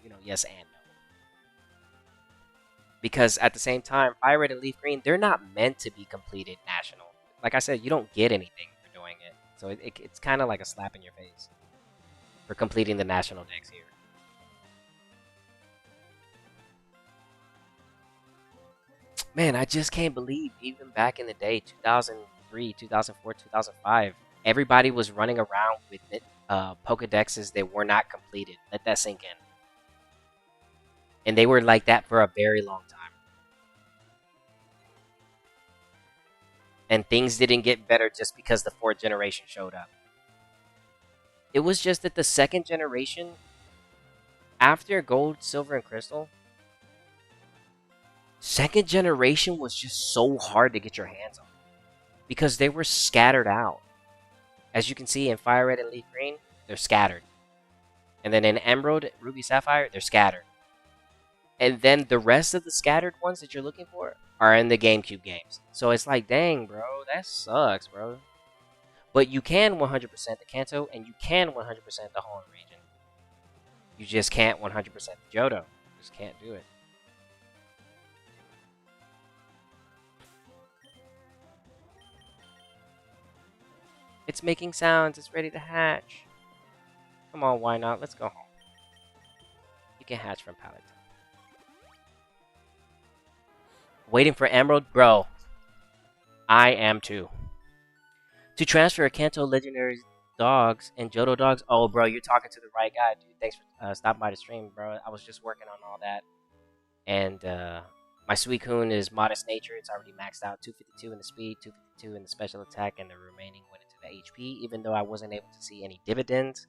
You know, yes and no. Because at the same time, Fire Red and Leaf Green, they're not meant to be completed national. Like I said, you don't get anything for doing it. So it's kind of like a slap in your face for completing the national Dex here. Man, I just can't believe even back in the day, 2003, 2004, 2005, everybody was running around with Pokédexes that were not completed. Let that sink in. And they were like that for a very long time. And things didn't get better just because the fourth generation showed up. It was just that the second generation, after Gold, Silver, and Crystal, second generation was just so hard to get your hands on because they were scattered out. As you can see in Fire Red and Leaf Green, they're scattered. And then in Emerald, Ruby, Sapphire, they're scattered. And then the rest of the scattered ones that you're looking for are in the GameCube games. So it's like, dang, bro, that sucks, bro. But you can 100% the Kanto, and you can 100% the Hoenn region. You just can't 100% the Johto. You just can't do it. It's making sounds. It's ready to hatch. Come on, why not? Let's go home. You can hatch from Pallet. Waiting for Emerald? Bro. I am too. To transfer a Kanto Legendary dogs and Johto dogs? Oh, bro, you're talking to the right guy, dude. Thanks for stopping by the stream, bro. I was just working on all that. And my Suicune is Modest Nature. It's already maxed out. 252 in the speed, 252 in the special attack, and the remaining went into the HP, even though I wasn't able to see any dividends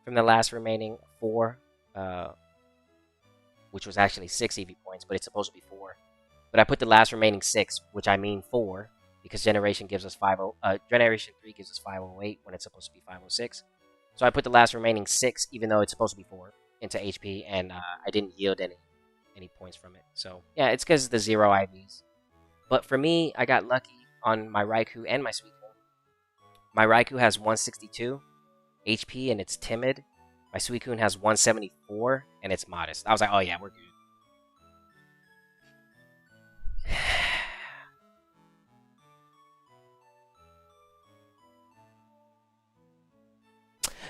from the last remaining 4, which was actually 6 EV points, but it's supposed to be 4. But I put the last remaining 6, which I mean 4, because Generation gives us Generation 3 gives us 508 when it's supposed to be 506. So I put the last remaining 6, even though it's supposed to be 4, into HP, and I didn't yield any points from it. So yeah, it's because of the 0 IVs. But for me, I got lucky on my Raikou and my Suicune. My Raikou has 162 HP and it's timid. My Suicune has 174 and it's modest. I was like, oh yeah, we're good.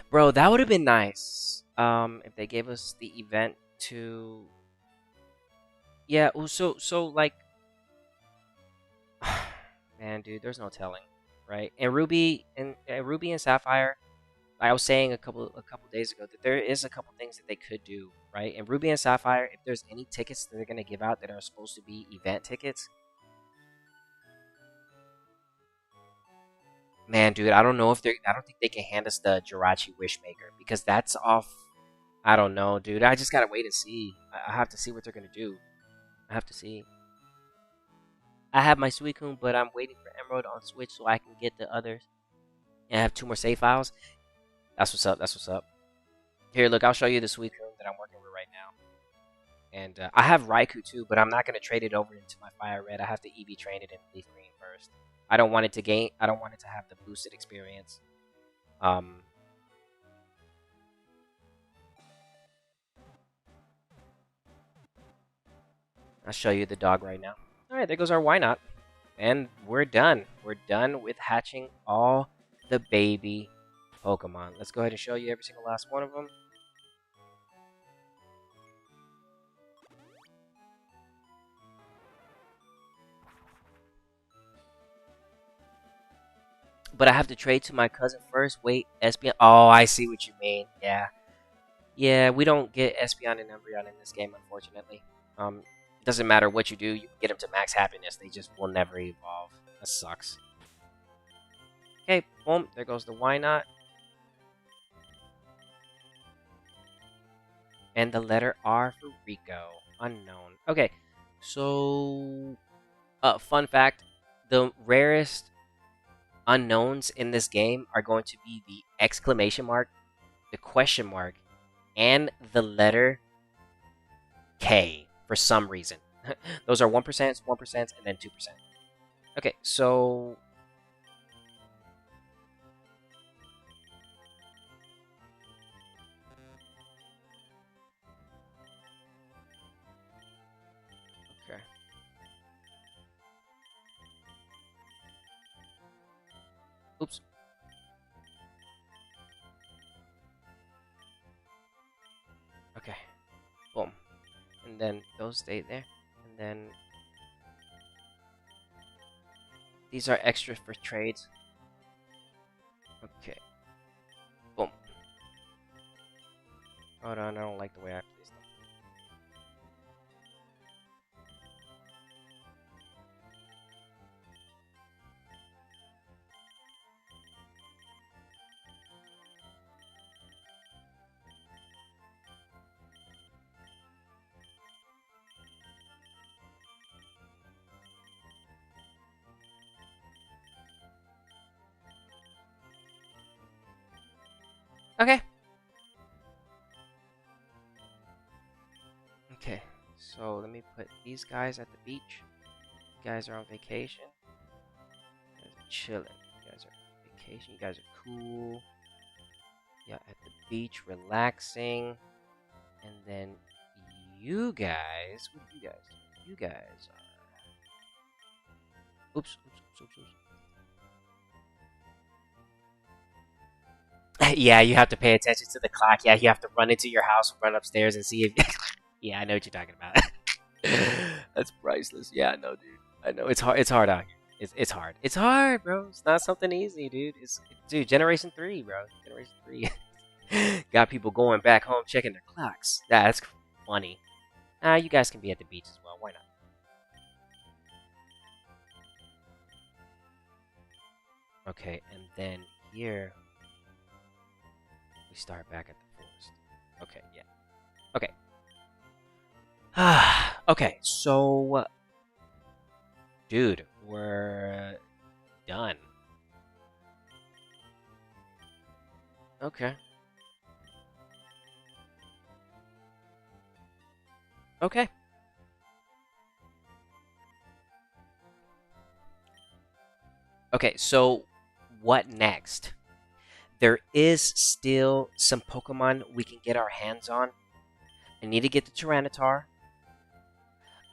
Bro, that would have been nice. If they gave us the event to, yeah. So like, man, dude, there's no telling, right? And Ruby and Sapphire, I was saying a couple days ago that there is a couple things that they could do, right? And Ruby and Sapphire, if there's any tickets that they're gonna give out that are supposed to be event tickets, man, dude, I don't know if they're. I don't think they can hand us the Jirachi Wishmaker because that's off. I don't know, dude. I just gotta wait and see. I have to see what they're gonna do. I have to see. I have my Suicune, but I'm waiting for Emerald on Switch so I can get the others. And I have 2 more save files. That's what's up. That's what's up. Here, look, I'll show you the Suicune that I'm working with right now. And I have Raikou too, but I'm not gonna trade it over into my Fire Red. I have to EV train it in Leaf Green first. I don't want it to gain. I don't want it to have the boosted experience. Um, I'll show you the dog right now. All right, there goes our why not, and we're done. We're done with hatching all the baby Pokemon. Let's go ahead and show you every single last one of them. But I have to trade to my cousin first. Wait, Espeon. Oh, I see what you mean. Yeah. Yeah, we don't get Espeon and Umbreon in this game, unfortunately. Doesn't matter what you do, you can get them to max happiness. They just will never evolve. That sucks. Okay, boom. There goes the why not. And the letter R for Rico. Unknown. Okay, so... fun fact. The rarest unknowns in this game are going to be the exclamation mark, the question mark, and the letter K for some reason. Those are 1%, 1%, and then 2%. Okay, so... Okay. Oops. Okay. Boom. And then those stay there. And then... These are extra for trades. Okay. Boom. Hold on, I don't like the way I placed them. Okay. Okay, so let me put these guys at the beach. You guys are on vacation. You guys are chilling. You guys are on vacation. You guys are cool. Yeah, at the beach, relaxing. And then you guys, what do you guys do? You guys are... Oops, oops, oops, oops, oops. Yeah, you have to pay attention to the clock. Yeah, you have to run into your house, run upstairs, and see if... Yeah, I know what you're talking about. That's priceless. Yeah, I know, dude. I know. It's hard. It's hard out here. It's hard. It's hard, bro. It's not something easy, dude. Dude, Generation 3, bro. Generation 3. Got people going back home checking their clocks. That's funny. You guys can be at the beach as well. Why not? Okay, and then here we start back at the forest. Okay, yeah. Okay. Okay, so dude, we're done. Okay. Okay. Okay, so what next? There is still some Pokemon we can get our hands on. I need to get the Tyranitar.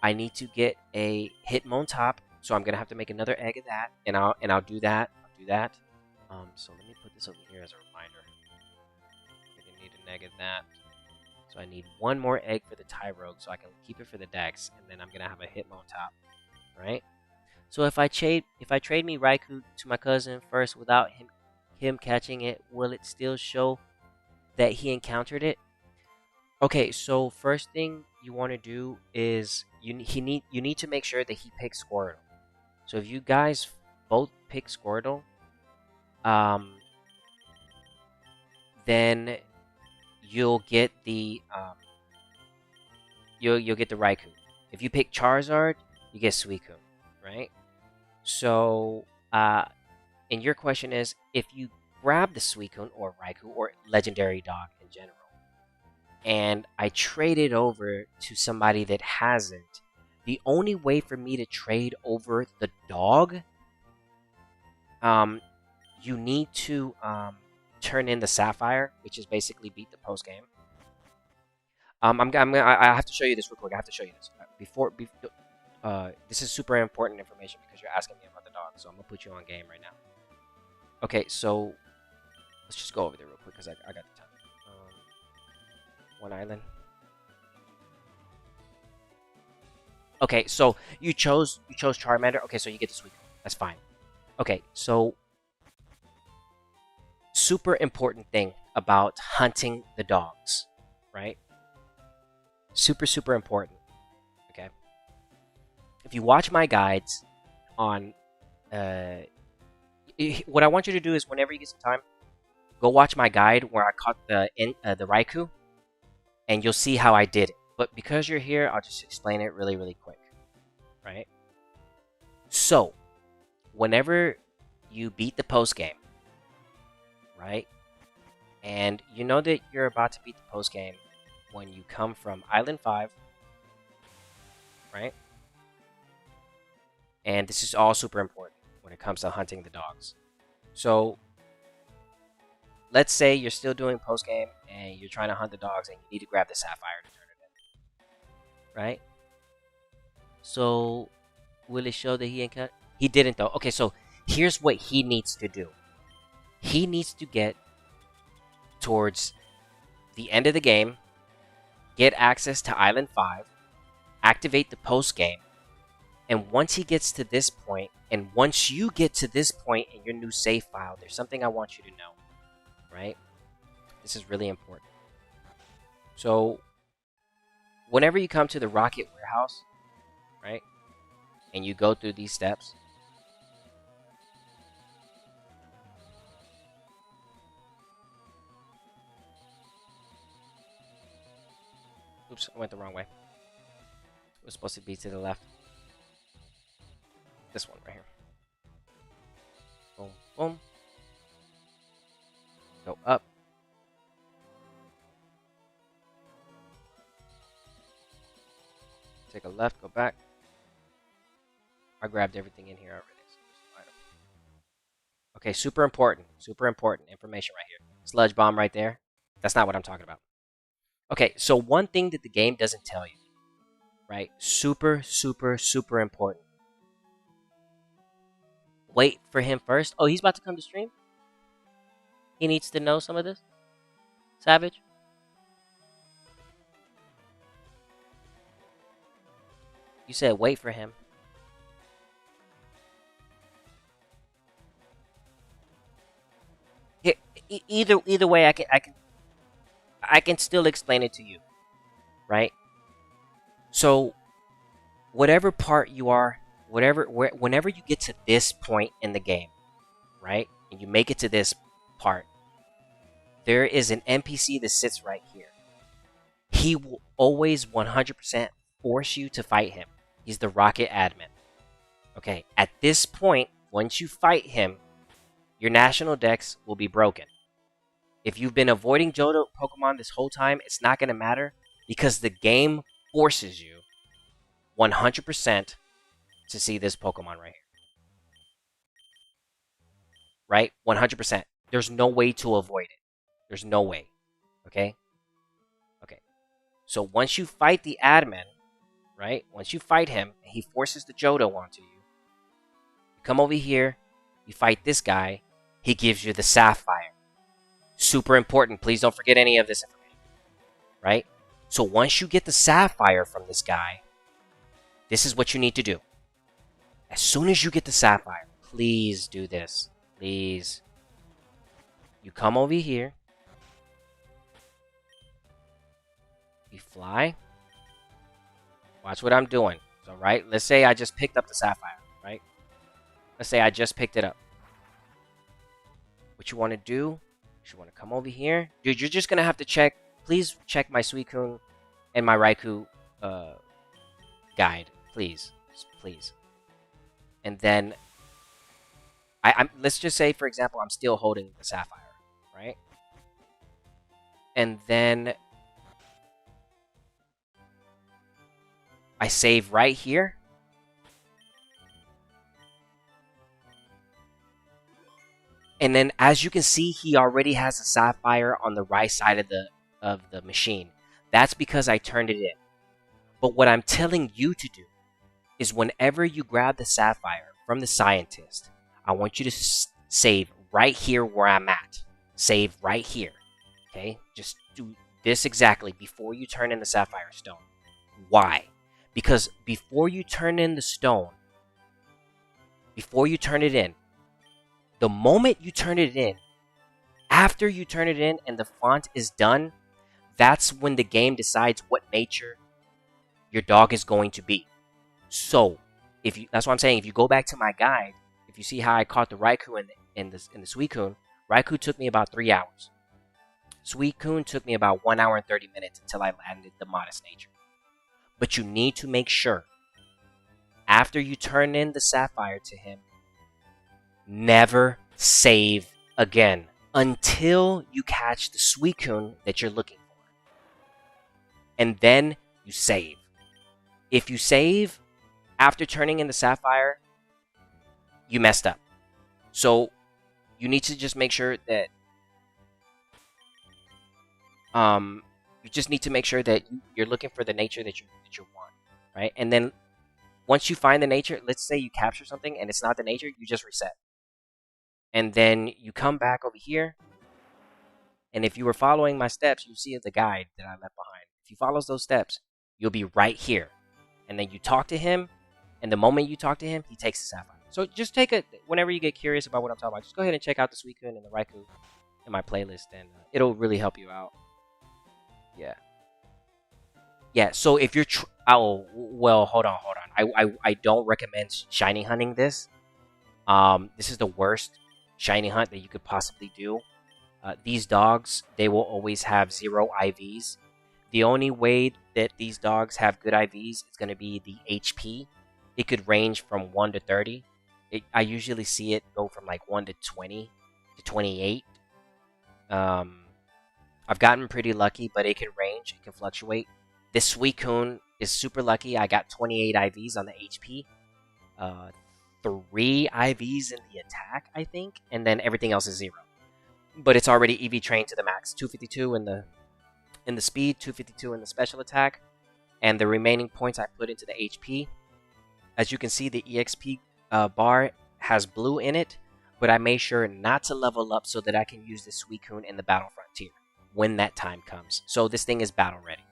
I need to get a Hitmontop, so I'm gonna have to make another egg of that, and I'll do that. I'll do that. So let me put this over here as a reminder. I'm gonna need an egg of that. So I need one more egg for the Tyrogue, so I can keep it for the Dex, and then I'm gonna have a Hitmontop, right? So if I trade me Raikou to my cousin first without him catching it, will it still show that he encountered it? Okay, so first thing you want to do is you need to make sure that he picks Squirtle. So if you guys both pick Squirtle, then you'll get the you'll get the Raikou. If you pick Charizard, you get Suicune, right? So and your question is, if you grab the Suicune or Raikou or Legendary Dog in general, and I trade it over to somebody that hasn't, the only way for me to trade over the dog, you need to turn in the Sapphire, which is basically beat the post game. I have to show you this real quick. I have to show you this this is super important information because you're asking me about the dog, so I'm gonna put you on game right now. Okay, so let's just go over there real quick because I got the time. One island. Okay, so you chose Charmander. Okay, so you get the Suicune. That's fine. Okay, so super important thing about hunting the dogs, right? Super important. Okay. If you watch my guides on what I want you to do is whenever you get some time, go watch my guide where I caught the Raikou, and you'll see how I did it. But because you're here, I'll just explain it really quick, right? So, whenever you beat the post game, right, and you know that you're about to beat the post game when you come from Island 5, right? And this is all super important when it comes to hunting the dogs. So, let's say you're still doing post game and you're trying to hunt the dogs and you need to grab the Sapphire to turn it in, right? So, will it show that he didn't though? Okay, so here's what he needs to do. He needs to get towards the end of the game, get access to Island 5, activate the post game, and once he gets to this point, and once you get to this point in your new save file, there's something I want you to know, right? This is really important. So, whenever you come to the Rocket Warehouse, right, and you go through these steps, oops, I went the wrong way. It was supposed to be to the left. This one right here. Boom, boom. Go up. Take a left, go back. I grabbed everything in here already. Okay, super important information right here. Sludge bomb right there. That's not what I'm talking about. Okay, so one thing that the game doesn't tell you, right? Super important. Wait for him first. Oh, he's about to come to stream? He needs to know some of this? Savage? You said wait for him. Here, either way, I can still explain it to you, right? So, whatever part you are, whenever you get to this point in the game, right, and you make it to this part, there is an NPC that sits right here. He will always 100% force you to fight him. He's the Rocket Admin. Okay, at this point, once you fight him, your national dex will be broken. If you've been avoiding Johto Pokemon this whole time, it's not going to matter because the game forces you 100% to see this Pokemon right here. Right? 100%. There's no way to avoid it. There's no way. Okay? Okay. So once you fight the admin, right? Once you fight him, he forces the Johto onto you. You come over here, you fight this guy, he gives you the Sapphire. Super important. Please don't forget any of this information. Right? So once you get the Sapphire from this guy, this is what you need to do. As soon as you get the Sapphire, please do this. Please. You come over here. You fly. Watch what I'm doing. So, right? Let's say I just picked up the Sapphire, right? Let's say I just picked it up. What you want to do is you want to come over here. Dude, you're just going to have to check. Please check my Suicune and my Raikou guide. Please. Please. And then, let's just say, for example, I'm still holding the Sapphire, right? And then I save right here. And then, as you can see, he already has a Sapphire on the right side of the machine. That's because I turned it in. But what I'm telling you to do is whenever you grab the Sapphire from the scientist, I want you to save right here where I'm at. Save right here. Okay? Just do this exactly before you turn in the Sapphire Stone. Why? Because before you turn in the stone, before you turn it in, the moment you turn it in, after you turn it in and the font is done, that's when the game decides what nature your dog is going to be. So, that's what I'm saying. If you go back to my guide, if you see how I caught the Raikou in the Suicune, Raikou took me about 3 hours. Suicune took me about 1 hour and 30 minutes until I landed the Modest Nature. But you need to make sure, after you turn in the Sapphire to him, never save again until you catch the Suicune that you're looking for. And then you save. If you save after turning in the Sapphire, you messed up. So you need to just make sure that you just need to make sure that you're looking for the nature that you want, right? And then once you find the nature, let's say you capture something and it's not the nature, you just reset. And then you come back over here, and if you were following my steps, you see the guide that I left behind. If you follow those steps, you'll be right here. And then you talk to him, and the moment you talk to him, he takes the Sapphire. So just whenever you get curious about what I'm talking about, just go ahead and check out the Suicune and the Raikou in my playlist, and it'll really help you out. Yeah. Yeah, so if you're... oh, well, hold on. I don't recommend shiny hunting this. This is the worst shiny hunt that you could possibly do. These dogs, they will always have 0 IVs. The only way that these dogs have good IVs is going to be the HP. It could range from 1 to 30. I usually see it go from like 1 to 20 to 28. I've gotten pretty lucky, but it can range. It can fluctuate. This Suicune is super lucky. I got 28 IVs on the HP. 3 IVs in the attack, I think. And then everything else is 0. But it's already EV trained to the max. 252 in the speed, 252 in the special attack. And the remaining points I put into the HP. As you can see, the EXP bar has blue in it. But I made sure not to level up so that I can use the Suicune in the Battle Frontier when that time comes. So this thing is battle ready.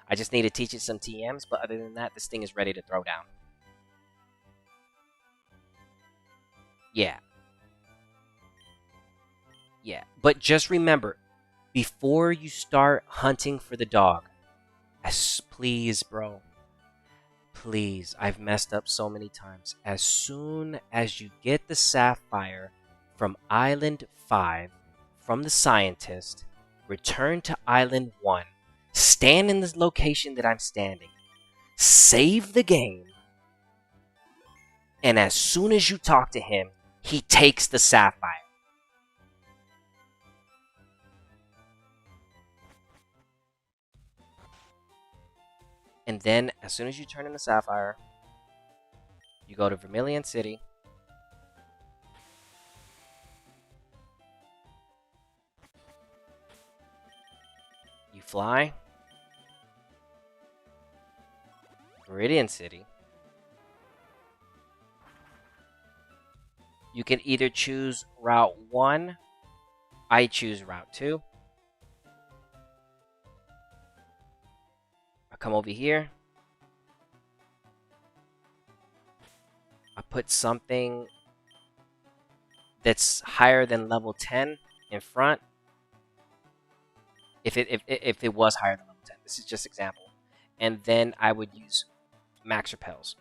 I just need to teach it some TMs, but other than that, this thing is ready to throw down. Yeah. Yeah, but just remember, before you start hunting for the dog, please, bro, please, I've messed up so many times. As soon as you get the Sapphire from Island 5, from the scientist, return to Island 1, stand in the location that I'm standing, save the game, and as soon as you talk to him, he takes the Sapphire. And then, as soon as you turn into Sapphire, you go to Vermilion City. You fly. Viridian City. You can either choose Route 1. I choose Route 2. I come over here. I put something that's higher than level 10 in front. If it was higher than level 10. This is just example. And then I would use Max Repels.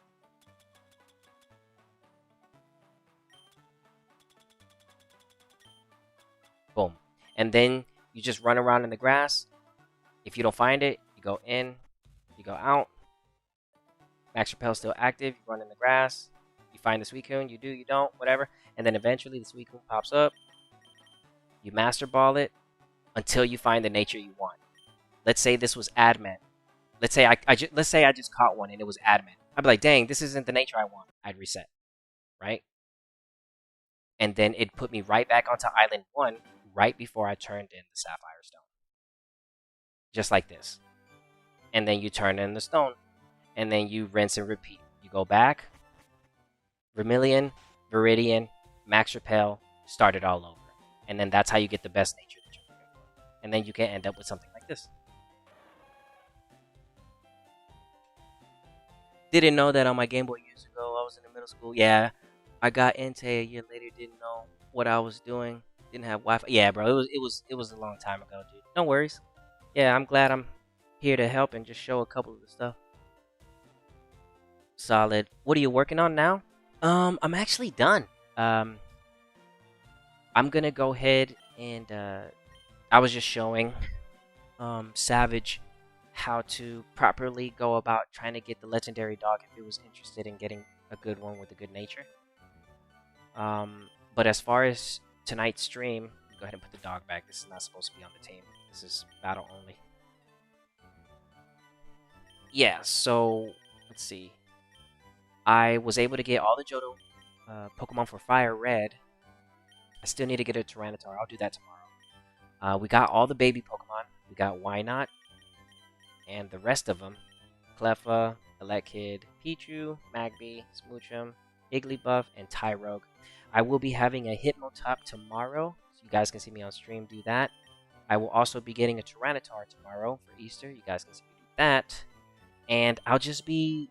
Boom. And then you just run around in the grass. If you don't find it, you go in, you go out. Max Repel still active. You run in the grass. You find the Suicune. You do, you don't, whatever. And then eventually the Suicune pops up. You Master Ball it until you find the nature you want. Let's say this was Adamant. Let's say I just caught one and it was Adamant. I'd be like, dang, this isn't the nature I want. I'd reset, right? And then it put me right back onto Island 1 right before I turned in the Sapphire Stone. Just like this. And then you turn in the stone. And then you rinse and repeat. You go back, Vermilion, Viridian, Max Repel, start it all over. And then that's how you get the best nature that you're looking for. And then you can end up with something like this. Didn't know that on my Game Boy years ago. I was in the middle school. Yeah, I got into a year later. Didn't know what I was doing. Didn't have Wi-Fi. Yeah, bro. It was a long time ago, dude. No worries. Yeah, I'm glad I'm here to help and just show a couple of the stuff. Solid. What are you working on now? I'm actually done. I'm gonna go ahead and I was just showing Savage how to properly go about trying to get the legendary dog if he was interested in getting a good one with a good nature. But as far as tonight's stream, go ahead and put the dog back. This is not supposed to be on the team. This is battle only. Yeah, so let's see. I was able to get all the Johto Pokemon for Fire Red. I still need to get a Tyranitar. I'll do that tomorrow. We got all the baby Pokemon. We got Wynot. And the rest of them. Cleffa, Elekid, Pichu, Magby, Smoochum, Igglybuff, and Tyrogue. I will be having a Hitmontop tomorrow. So you guys can see me on stream do that. I will also be getting a Tyranitar tomorrow for Easter. You guys can see me do that. And I'll just be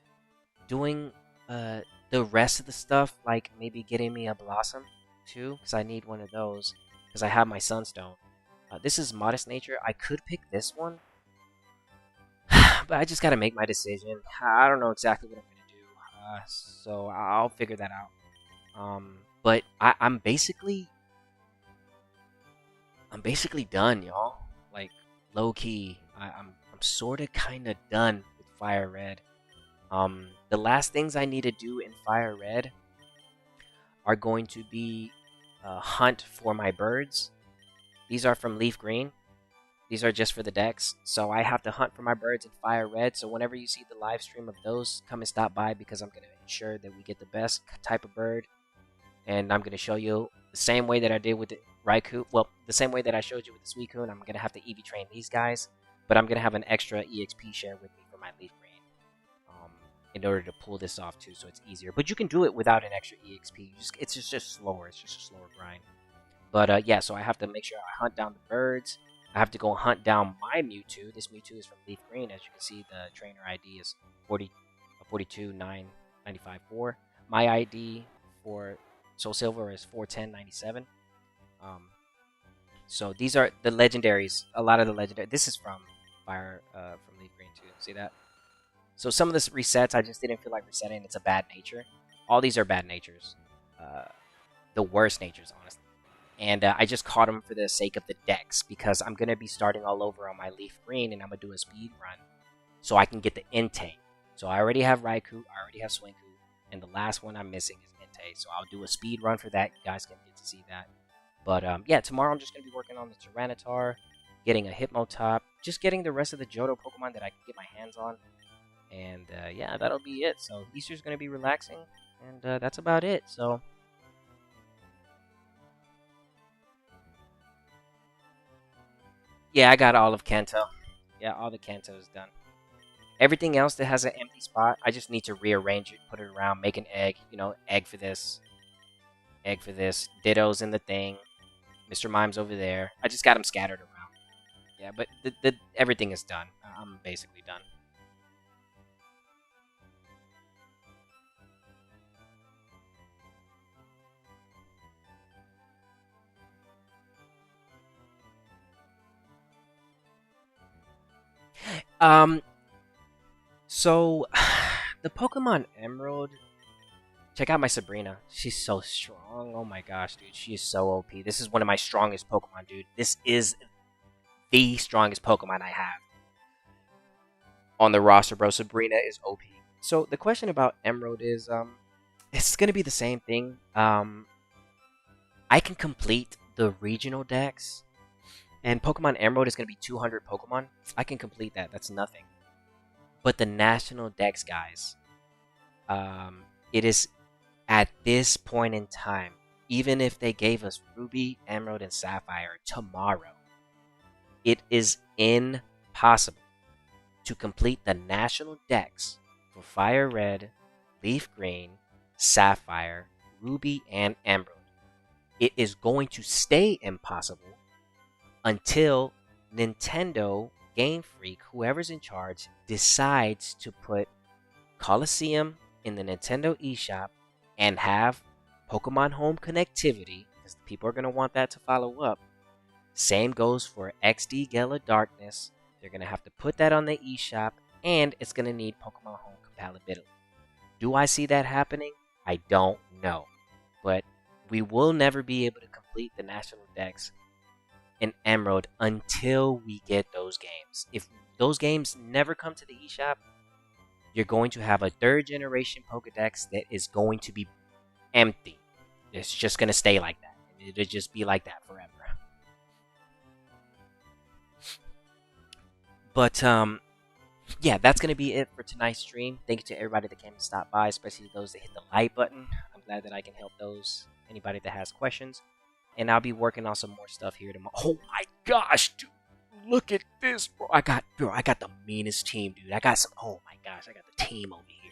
doing the rest of the stuff, like maybe getting me a Blossom too, because I need one of those, because I have my Sunstone. This is Modest Nature. I could pick this one, but I just gotta make my decision. I don't know exactly what I'm gonna do, so I'll figure that out. But I'm basically done, y'all. Like, low key, I'm sort of kind of done with Fire Red. The last things I need to do in Fire Red are going to be hunt for my birds. These are from Leaf Green. These are just for the decks. So I have to hunt for my birds in Fire Red. So whenever you see the live stream of those, come and stop by, because I'm going to ensure that we get the best type of bird. And I'm going to show you the same way that I did with the Raikou. Well, the same way that I showed you with the Suicune. I'm going to have to EV train these guys. But I'm going to have an extra EXP share with me for my Leaf Green. In order to pull this off too, so it's easier. But you can do it without an extra EXP. It's just slower. It's just a slower grind. But yeah, so I have to make sure I hunt down the birds. I have to go hunt down my Mewtwo. This Mewtwo is from Leaf Green. As you can see, the trainer ID is 42,995,4. My ID for Soul Silver is 410,97. So these are the legendaries. A lot of the legendary. This is from from Leaf Green too. See that? So some of the resets, I just didn't feel like resetting. It's a bad nature. All these are bad natures. The worst natures, honestly. And I just caught them for the sake of the decks, because I'm going to be starting all over on my Leaf Green, and I'm going to do a speed run so I can get the Entei. So I already have Raikou, I already have Suicune, and the last one I'm missing is Entei. So I'll do a speed run for that. You guys can get to see that. But yeah, tomorrow I'm just going to be working on the Tyranitar, getting a Hitmontop, just getting the rest of the Johto Pokemon that I can get my hands on. And yeah, that'll be it. So Easter's gonna be relaxing, and that's about it. So yeah, I got all of Kanto. Yeah, all the Kanto is done. Everything else that has an empty spot, I just need to rearrange it, put it around, make an egg. You know, egg for this. Ditto's in the thing. Mr. Mime's over there. I just got them scattered around. Yeah, but everything is done. I'm basically done. Um, so the Pokemon Emerald. Check out my Sabrina. She's so strong. Oh my gosh, dude. She is so OP. This is one of my strongest Pokemon, dude. This is the strongest Pokemon I have on the roster, bro. Sabrina is OP. So the question about Emerald is, it's gonna be the same thing. I can complete the regional dex, and Pokemon Emerald is gonna be 200 Pokemon. I can complete that. That's nothing. But the national dex, guys, it is at this point in time. Even if they gave us Ruby, Emerald, and Sapphire tomorrow, it is impossible to complete the national dex for Fire Red, Leaf Green, Sapphire, Ruby, and Emerald. It is going to stay impossible until Nintendo, Game Freak, whoever's in charge, decides to put Coliseum in the Nintendo eShop and have Pokemon Home connectivity, because people are going to want that to follow up. Same goes for XD Gala Darkness. They're going to have to put that on the eShop, and it's going to need Pokemon Home compatibility. Do I see that happening? I don't know. But we will never be able to complete the National Dex in Emerald until we get those games. If those games never come to the eShop, you're going to have a third generation Pokédex that is going to be empty. It's just going to stay like that. It'll just be like that forever. But yeah, that's gonna be it for tonight's stream. Thank you to everybody that came to stop by, especially those that hit the like button. I'm glad that I can help anybody that has questions. And I'll be working on some more stuff here tomorrow. Oh my gosh, dude. Look at this, bro. I got the meanest team, dude. Oh my gosh, I got the team over here.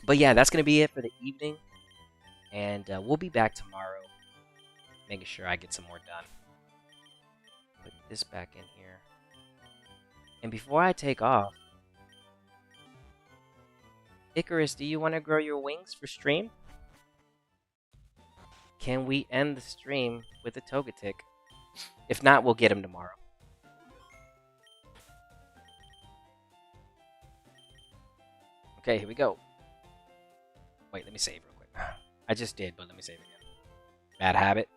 But yeah, that's gonna be it for the evening. And we'll be back tomorrow, making sure I get some more done. Put this back in here. And before I take off, Icarus, do you want to grow your wings for stream? Can we end the stream with a Togetic? If not, we'll get him tomorrow. Okay, here we go. Wait, let me save real quick. I just did, but let me save again. Bad habit.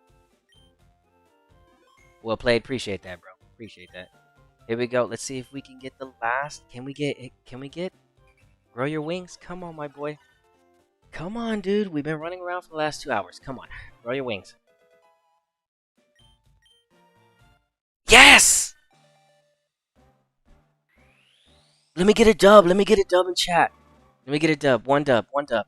Well played. Appreciate that, bro. Appreciate that. Here we go. Let's see if we can get the last. Can we get grow your wings? Come on, my boy. Come on, dude. We've been running around for the last 2 hours. Come on. Grow your wings. Yes! Let me get a dub. Let me get a dub in chat. Let me get a dub. One dub. One dub.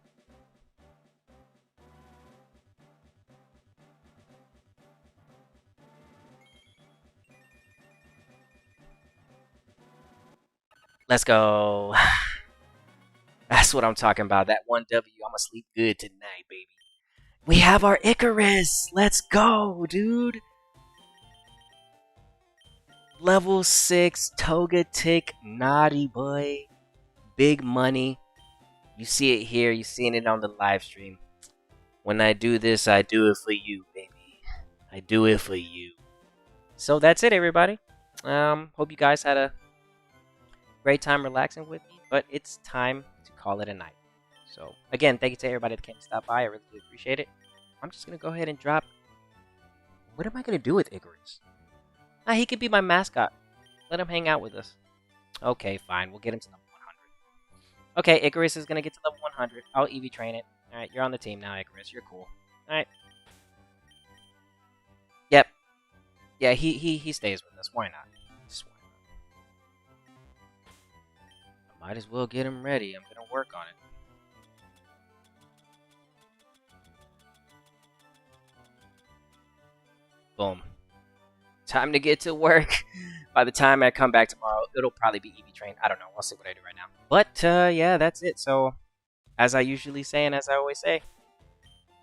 Let's go. That's what I'm talking about. That 1W. I'm gonna sleep good tonight, baby. We have our Icarus. Let's go, dude. Level 6 Togetic, naughty boy. Big money. You see it here. You're seeing it on the live stream. When I do this, I do it for you, baby. I do it for you. So that's it, everybody. Hope you guys had a great time relaxing with me, but it's time to call it a night. So again, thank you to everybody that came to stop by. I really do appreciate it. I'm just gonna go ahead and drop. What am I gonna do with Icarus? He could be my mascot. Let him hang out with us. Okay, fine. We'll get him to level 100. Okay, Icarus is gonna get to level 100. I'll EV train it. All right, you're on the team now, Icarus. You're cool. All right. Yep. Yeah, he stays with us. Why not? Just why Might as well get him ready. I'm gonna work on it. Boom. Time to get to work. By the time I come back tomorrow, it'll probably be EV train. I don't know. I'll see what I do right now. But yeah, that's it. So, as I usually say and as I always say,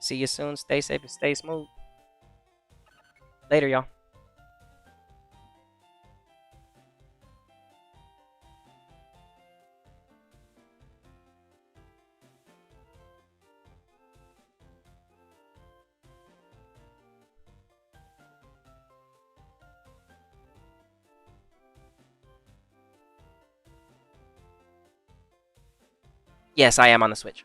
see you soon. Stay safe and stay smooth. Later, y'all. Yes, I am on the Switch.